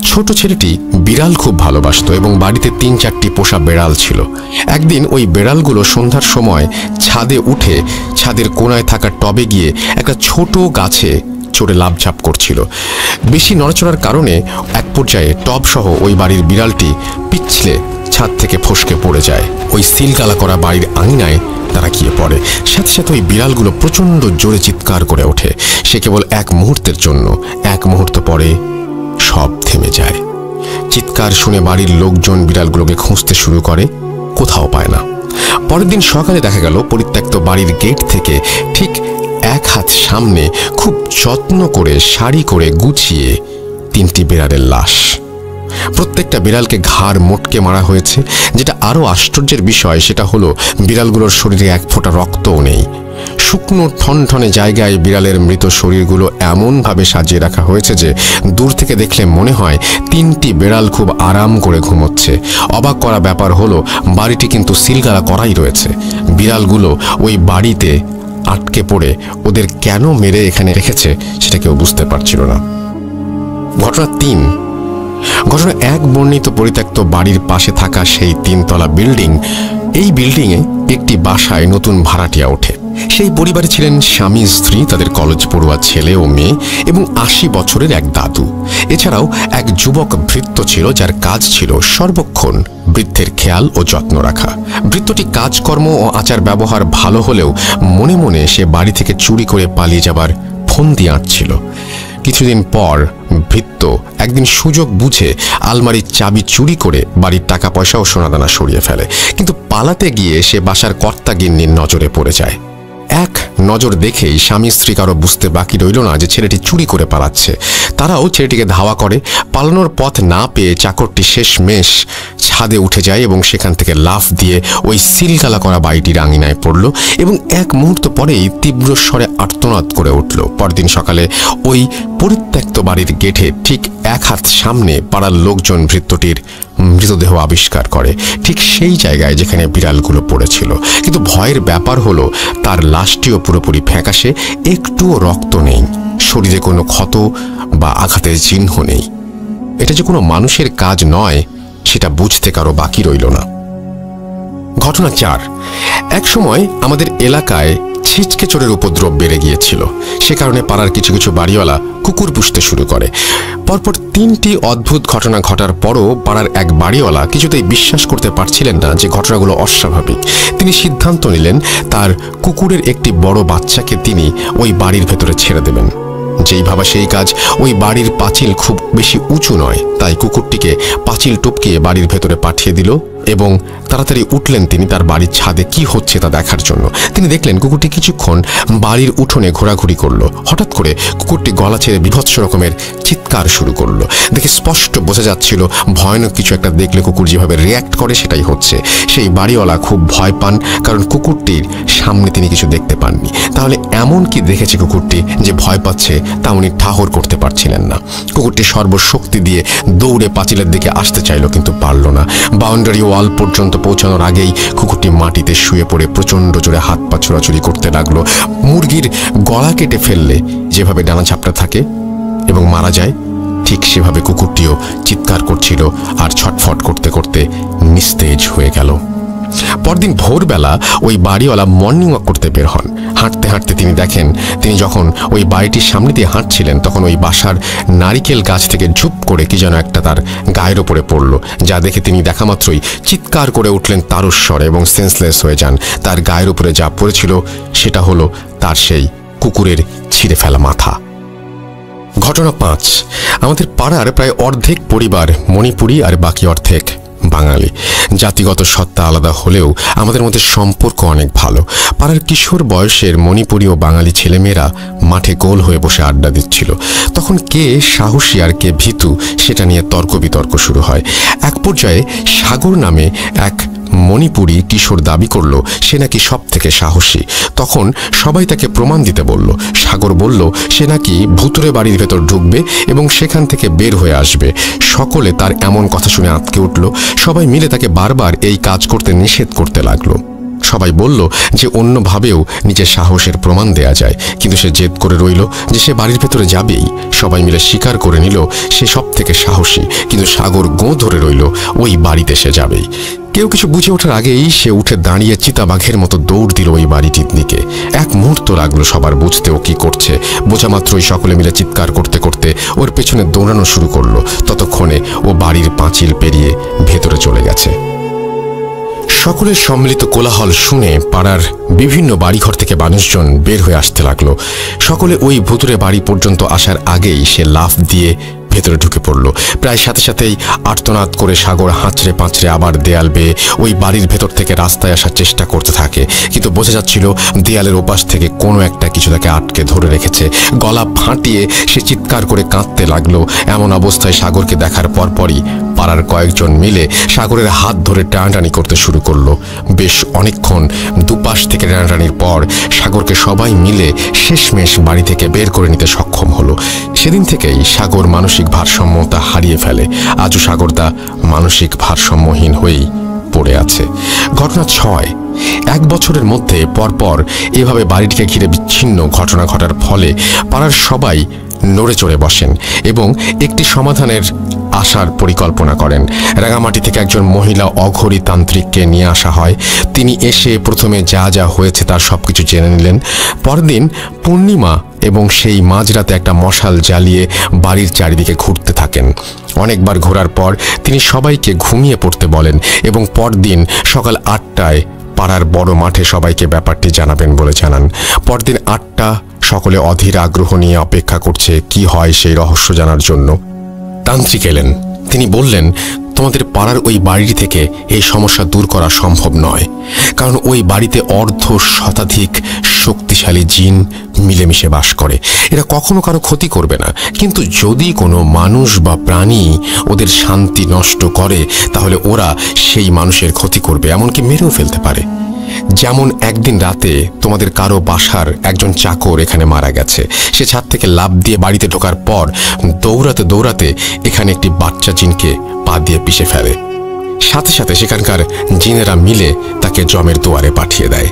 Speaker 5: ছোট ছেলেটি বিড়াল খুব ভালোবাসতো এবং বাড়িতে 3-4টি পোষা বেড়াল ছিল। একদিন ওই বেড়ালগুলো সন্ধ্যার সময় ছাদে উঠে ছাদের কোনায় থাকা টবে গিয়ে একটা ছোট গাছে চড়ে লাফঝাপ করছিল। বেশি নড়াচড়ার কারণে এক পর্যায়ে টব সহ ওই বাড়ির বিড়ালটি পিছলে ছাদ থেকে ফসকে পড়ে যায়। ওই সিলগালা করা বাড়ির আঙিনায় তারা গিয়ে পড়ে। সাথে সাথে ওই বিড়ালগুলো প্রচণ্ড জোরে চিৎকার করে ওঠে। সে কেবল এক মুহূর্তের জন্য। এক মুহূর্ত পরে সব থেমে যায়। চিৎকার শুনে বাড়ির লোকজন বিড়ালগুলোকে খুঁজতে শুরু করে, কোথাও পায় না। পরের দিন সকালে দেখা গেল পরিত্যক্ত বাড়ির গেট থেকে ঠিক 1 হাত সামনে খুব যত্ন করে সারি করে গুছিয়ে 3টি বিড়ালের লাশ। প্রত্যেকটা বিড়ালকে ঘাড় মোটকে মারা হয়েছে। যেটা আরো আশ্চর্যের বিষয় সেটা হলো বিড়ালগুলোর শরীরে 1 ফোঁটা রক্তও নেই। শুকনো ঠনঠনে জায়গায় বিড়ালের মৃত শরীরগুলো এমনভাবে সাজিয়ে রাখা হয়েছে যে দূর থেকে দেখলে মনে হয় 3টি বিড়াল খুব আরাম করে ঘুমোচ্ছে। অবাক করা ব্যাপার হলো বাড়িটি কিন্তু সিলগালা করাই রয়েছে। বিড়ালগুলো ওই বাড়িতে আটকে পড়ে ওদের কেন মেরে এখানে রেখেছে সেটা কেউ বুঝতে পারছিল না। ঘটনা 3। ঘটনা 1 বর্ণিত পরিত্যক্ত বাড়ির পাশে থাকা সেই 3 তলা বিল্ডিং এই বিল্ডিংয়ে একটি বাসায় নতুন ভাড়াটিয়া ওঠে। সেই পরিবারে ছিলেন স্বামী, স্ত্রী, তাদের কলেজ পড়ুয়া ছেলে ও মেয়ে এবং 80 বছরের এক দাদু। এছাড়াও এক যুবক ভৃত্য ছিল, যার কাজ ছিল সর্বক্ষণ বৃদ্ধের খেয়াল ও যত্ন রাখা। ভৃত্যটি কাজকর্ম ও আচার ব্যবহার ভালো হলেও মনে মনে সে বাড়ি থেকে চুরি করে পালিয়ে যাবার ফন্দি আঁটছিল। কিছুদিন পর ভৃত্য একদিন সুযোগ বুঝে আলমারির চাবি চুরি করে বাড়ির টাকা পয়সা ও সোনাদানা সরিয়ে ফেলে, কিন্তু পালাতে গিয়ে সে বাসার কর্তা গিন্নির নজরে পড়ে যায়। এক নজর দেখেই স্বামী স্ত্রী কারো বুঝতে বাকি রইল না যে ছেলেটি চুরি করে পালাচ্ছে। তারাও ছেলেটিকে ধাওয়া করে। পালানোর পথ না পেয়ে চাকরটি শেষমেশ ছাদে উঠে যায় এবং সেখান থেকে লাফ দিয়ে ওই সিলগালা করা বাড়িটির আঙিনায় পড়ল এবং এক মুহূর্ত পরেই তীব্র স্বরে আর্তনাদ করে উঠল। পরদিন সকালে ওই পরিত্যক্ত বাড়ির গেটে ঠিক এক হাত সামনে পাড়ার লোকজন ভৃত্যটির মৃতদেহ আবিষ্কার করে, ঠিক সেই জায়গায় যেখানে বিড়ালগুলো পড়েছিল। কিন্তু ভয়ের ব্যাপার হলো তার লাশটিও পুরোপুরি ফ্যাকাশে, একটুও রক্ত নেই, শরীরে কোনো ক্ষত বা আঘাতের চিহ্ন নেই। এটা যে কোনো মানুষের কাজ নয় সেটা বুঝতে কারো বাকি রইল না। ঘটনা 4। এক সময় আমাদের এলাকায় ছিচকে চোরের উপদ্রব বেড়ে গিয়েছিল। সে কারণে পাড়ার কিছু কিছু বাড়িওয়ালা কুকুর পুষতে শুরু করে। পরপর 3টি অদ্ভুত ঘটনা ঘটার পরও পাড়ার এক বাড়িওয়ালা কিছুতেই বিশ্বাস করতে পারছিলেন না যে ঘটনাগুলো অস্বাভাবিক। তিনি সিদ্ধান্ত নিলেন তার কুকুরের একটি বড় বাচ্চাকে তিনি ওই বাড়ির ভেতরে ছেড়ে দেবেন। যেই ভাবা সেই কাজ। ওই বাড়ির পাঁচিল খুব বেশি উঁচু নয়, তাই কুকুরটিকে পাঁচিল টপকিয়ে বাড়ির ভেতরে পাঠিয়ে দিল এবং তাড়াতাড়ি উঠলেন তিনি তার বাড়ির ছাদে কি হচ্ছে তা দেখার জন্য। তিনি দেখলেন কুকুরটি কিছুক্ষণ বাড়ির উঠোনে ঘোরাঘুরি করলো। হঠাৎ করে কুকুরটি গলা ছেড়ে বিভৎস রকমের চিৎকার শুরু করলো। দেখে স্পষ্ট বোঝা যাচ্ছিল ভয়ানক কিছু একটা দেখলে কুকুর যেভাবে রিয়্যাক্ট করে সেটাই হচ্ছে। সেই বাড়িওয়ালা খুব ভয় পান, কারণ কুকুরটির সামনে তিনি কিছু দেখতে পাননি। তাহলে এমন কি দেখেছে কুকুরটি যে ভয় পাচ্ছে তা উনি ঠাহর করতে পারছিলেন না। কুকুরটি সর্বশক্তি দিয়ে দৌড়ে পাঁচিলের দিকে আসতে চাইল, কিন্তু পারল না। বাউন্ডারি ওয়াল পর্যন্ত পৌঁছানোর আগেই কুকুরটি মাটিতে শুয়ে পড়ে প্রচন্ড জোরে হাত পা ছোড়াছুড়ি করতে লাগলো। মুরগির গলা কেটে ফেললে যেভাবে ডানা ঝাপটা থাকে এবং মারা যায়, ঠিক সেভাবে কুকুরটিও চিৎকার করছিল আর ছটফট করতে করতে নিস্তেজ হয়ে গেল। পরদিন ভোরবেলা ওই বাড়িওয়ালা মর্নিং ওয়াক করতে বের হন। হাঁটতে হাঁটতে তিনি দেখেন, তিনি যখন ওই বাড়িটির সামনে দিয়ে হাঁটছিলেন তখন ওই বাসার নারিকেল গাছ থেকে ঝুপ করে কি যেন একটা তার গায়ের ওপরে পড়ল, যা দেখে তিনি দেখা মাত্রই চিৎকার করে উঠলেন তারস্বরে এবং সেন্সলেস হয়ে যান। তার গায়ের উপরে যা পড়েছিল সেটা হলো তার সেই কুকুরের ছিঁড়ে ফেলা মাথা। ঘটনা 5। আমাদের পাড়ার প্রায় অর্ধেক পরিবার মণিপুরি আর বাকি অর্ধেক বাঙালি। জাতিগত সত্তা আলাদা হলেও আমাদের মধ্যে সম্পর্ক অনেক ভালো। পাড়ার কিশোর বয়সের মণিপুরি ও বাঙালি ছেলেমেয়েরা মাঠে গোল হয়ে বসে আড্ডা দিচ্ছিল। তখন কে সাহসী আর কে ভীতু সেটা নিয়ে তর্ক বিতর্ক শুরু হয়। এক পর্যায়ে সাগর নামে এক মণিপুরি কিশোর দাবি করল সে নাকি সব থেকে সাহসী। তখন সবাই তাকে প্রমাণ দিতে বলল। সাগর বলল সে নাকি ভুতুরে বাড়ির ভেতর ঢুকবে এবং সেখান থেকে বের হয়ে আসবে। সকলে তার এমন কথা শুনে আঁতকে উঠল। সবাই মিলে তাকে বারবার এই কাজ করতে নিষেধ করতে লাগলো। সবাই বলল যে অন্যভাবেও নিজের সাহসের প্রমাণ দেয়া যায়, কিন্তু সে জেদ করে রইল যে সে বাড়ির ভেতরে যাবেই। সবাই মিলে স্বীকার করে নিল সে সব থেকে সাহসী, কিন্তু সাগর গোঁ ধরে রইল ওই বাড়িতে সে যাবেই। কেউ কিছু বুঝে ওঠার আগেই সে উঠে দাঁড়িয়ে চিতাবাঘের মতো দৌড় দিল ওই বাড়িটির দিকে। এক মুহূর্ত লাগলো সবার বুঝতে ও কি করছে। বোঝা মাত্রই সকলে মিলে চিৎকার করতে করতে ওর পেছনে দৌড়ানো শুরু করলো। ততক্ষণে ও বাড়ির পাঁচিল পেরিয়ে ভেতরে চলে গেছে। সকলের সম্মিলিত কোলাহল শুনে পাড়ার বিভিন্ন বাড়িঘর থেকে মানুষজন বের হয়ে আসতে লাগলো। সকলে ওই ভুতুরে বাড়ি পর্যন্ত আসার আগেই সে লাফ দিয়ে ভেতরে ঢুকে পড়ল। প্রায় সাথে সাথেই আর্তনাদ করে সাগর হাঁচড়ে পাঁচড়ে আবার দেয়াল বেয়ে ওই বাড়ির ভেতর থেকে রাস্তায় আসার চেষ্টা করতে থাকে, কিন্তু বোঝা যাচ্ছিল দেয়ালের ওপাশ থেকে কোনো একটা কিছু তাকে আটকে ধরে রেখেছে। গলা ফাটিয়ে সে চিৎকার করে কাঁদতে লাগলো। এমন অবস্থায় সাগরকে দেখার পরপরই পাড়ার কয়েকজন মিলে সাগরের হাত ধরে টানাটানি করতে শুরু করলো। বেশ অনেকক্ষণ দুপাশ থেকে টানাটানির পর সাগরকে সবাই মিলে শেষমেশ বাড়ি থেকে বের করে নিতে সক্ষম হলো। সেদিন থেকেই সাগর মানসিক ভারসাম্যতা হারিয়ে ফেলে। আজও সাগরদা মানসিক ভারসাম্যহীন হয়েই পড়ে আছে। ঘটনা 6। 1 বছরের মধ্যে পরপর এভাবে বাড়িটিকে ঘিরে বিচ্ছিন্ন ঘটনা ঘটার ফলে পাড়ার সবাই নড়ে চড়ে বসেন এবং একটি সমাধানের আসার পরিকল্পনা করেন। রাঙামাটি থেকে একজন মহিলা অঘরী তান্ত্রিককে নিয়ে আসা হয়। তিনি এসে প্রথমে যা যা হয়েছে তার সবকিছু জেনে নিলেন। পরদিন পূর্ণিমা এবং সেই মাঝরাতে একটা মশাল জ্বালিয়ে বাড়ির চারিদিকে ঘুরতে থাকেন। অনেকবার ঘোরার পর তিনি সবাইকে ঘুমিয়ে পড়তে বলেন এবং পরদিন সকাল 8টায় পাড়ার বড় মাঠে সবাইকে ব্যাপারটি জানাবেন বলে জানান। পরদিন 8টা, সকলে অধীর আগ্রহ নিয়ে অপেক্ষা করছে কি হয় সেই রহস্য জানার জন্য। তান্ত্রিক এলেন। তিনি বললেন, তোমাদের পাড়ার ওই বাড়িটি থেকে এই সমস্যা দূর করা সম্ভব নয়, কারণ ওই বাড়িতে অর্ধ শতাধিক শক্তিশালী জিন মিলেমিশে বাস করে। এরা কখনো কারো ক্ষতি করবে না, কিন্তু যদি কোনো মানুষ বা প্রাণী ওদের শান্তি নষ্ট করে তাহলে ওরা সেই মানুষের ক্ষতি করবে, এমনকি মেরেও ফেলতে পারে। যেমন একদিন রাতে তোমাদের কারো বাসার একজন চাকর এখানে মারা গেছে। সে ছাদ থেকে লাফ দিয়ে বাড়িতে ঢোকার পর দৌড়াতে দৌড়াতে এখানে একটি বাচ্চা জিনকে পা দিয়ে পিষে ফেলে। সাথে সাথে সেখানকার জিনেরা মিলে তাকে জমের দুয়ারে পাঠিয়ে দেয়।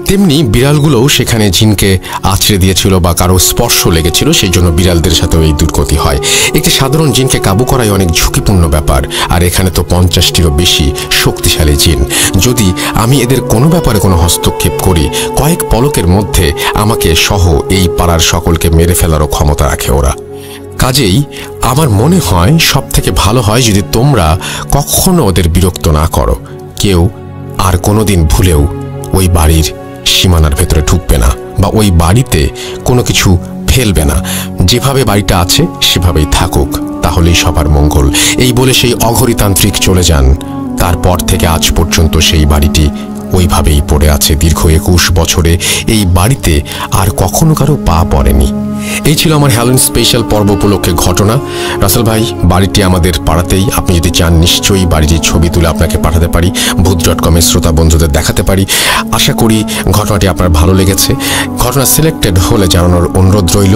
Speaker 5: তেমনি বিড়ালগুলোও সেখানে জিনকে আছড়ে দিয়েছিল বা কারো স্পর্শ লেগেছিল, সেই জন্য বিড়ালদের সাথেও এই দুর্গতি হয়। একটি সাধারণ জিনকে কাবু করাই অনেক ঝুঁকিপূর্ণ ব্যাপার, আর এখানে তো 50টিরও বেশি শক্তিশালী জিন। যদি আমি এদের কোনো ব্যাপারে কোনো হস্তক্ষেপ করি, কয়েক পলকের মধ্যে আমাকে সহ এই পাড়ার সকলকে মেরে ফেলারও ক্ষমতা রাখে ওরা। কাজেই আমার মনে হয় সব থেকে ভালো হয় যদি তোমরা কখনো ওদের বিরক্ত না করো। কেউ আর কোনোদিন ভুলেও ওই বাড়ির সীমানার ভেতরে ঢুকবে না বা ওই বাড়িতে কোনো কিছু ফেলবে না। যেভাবে বাড়িটা আছে সেভাবেই থাকুক, তাহলেই সবার মঙ্গল। এই বলে সেই অঘরী তান্ত্রিক চলে যান। তারপর থেকে আজ পর্যন্ত সেই বাড়িটি ওইভাবেই পড়ে আছে। দীর্ঘ 21 বছরে এই বাড়িতে আর কখনো কারো পা পড়েনি। এই ছিল আমার হ্যালোইন স্পেশাল পর্ব উপলক্ষে ঘটনা। রাসেল ভাই, বাড়িটি আমাদের পাড়াতেই। আপনি যদি চান নিশ্চয়ই বাড়িটির ছবি তুলে আপনাকে পাঠাতে পারি, ভূত.com-এর শ্রোতা বন্ধুদের দেখাতে পারি। আশা করি ঘটনাটি আপনার ভালো লেগেছে। ঘটনা সিলেক্টেড হলে জানানোর অনুরোধ রইল।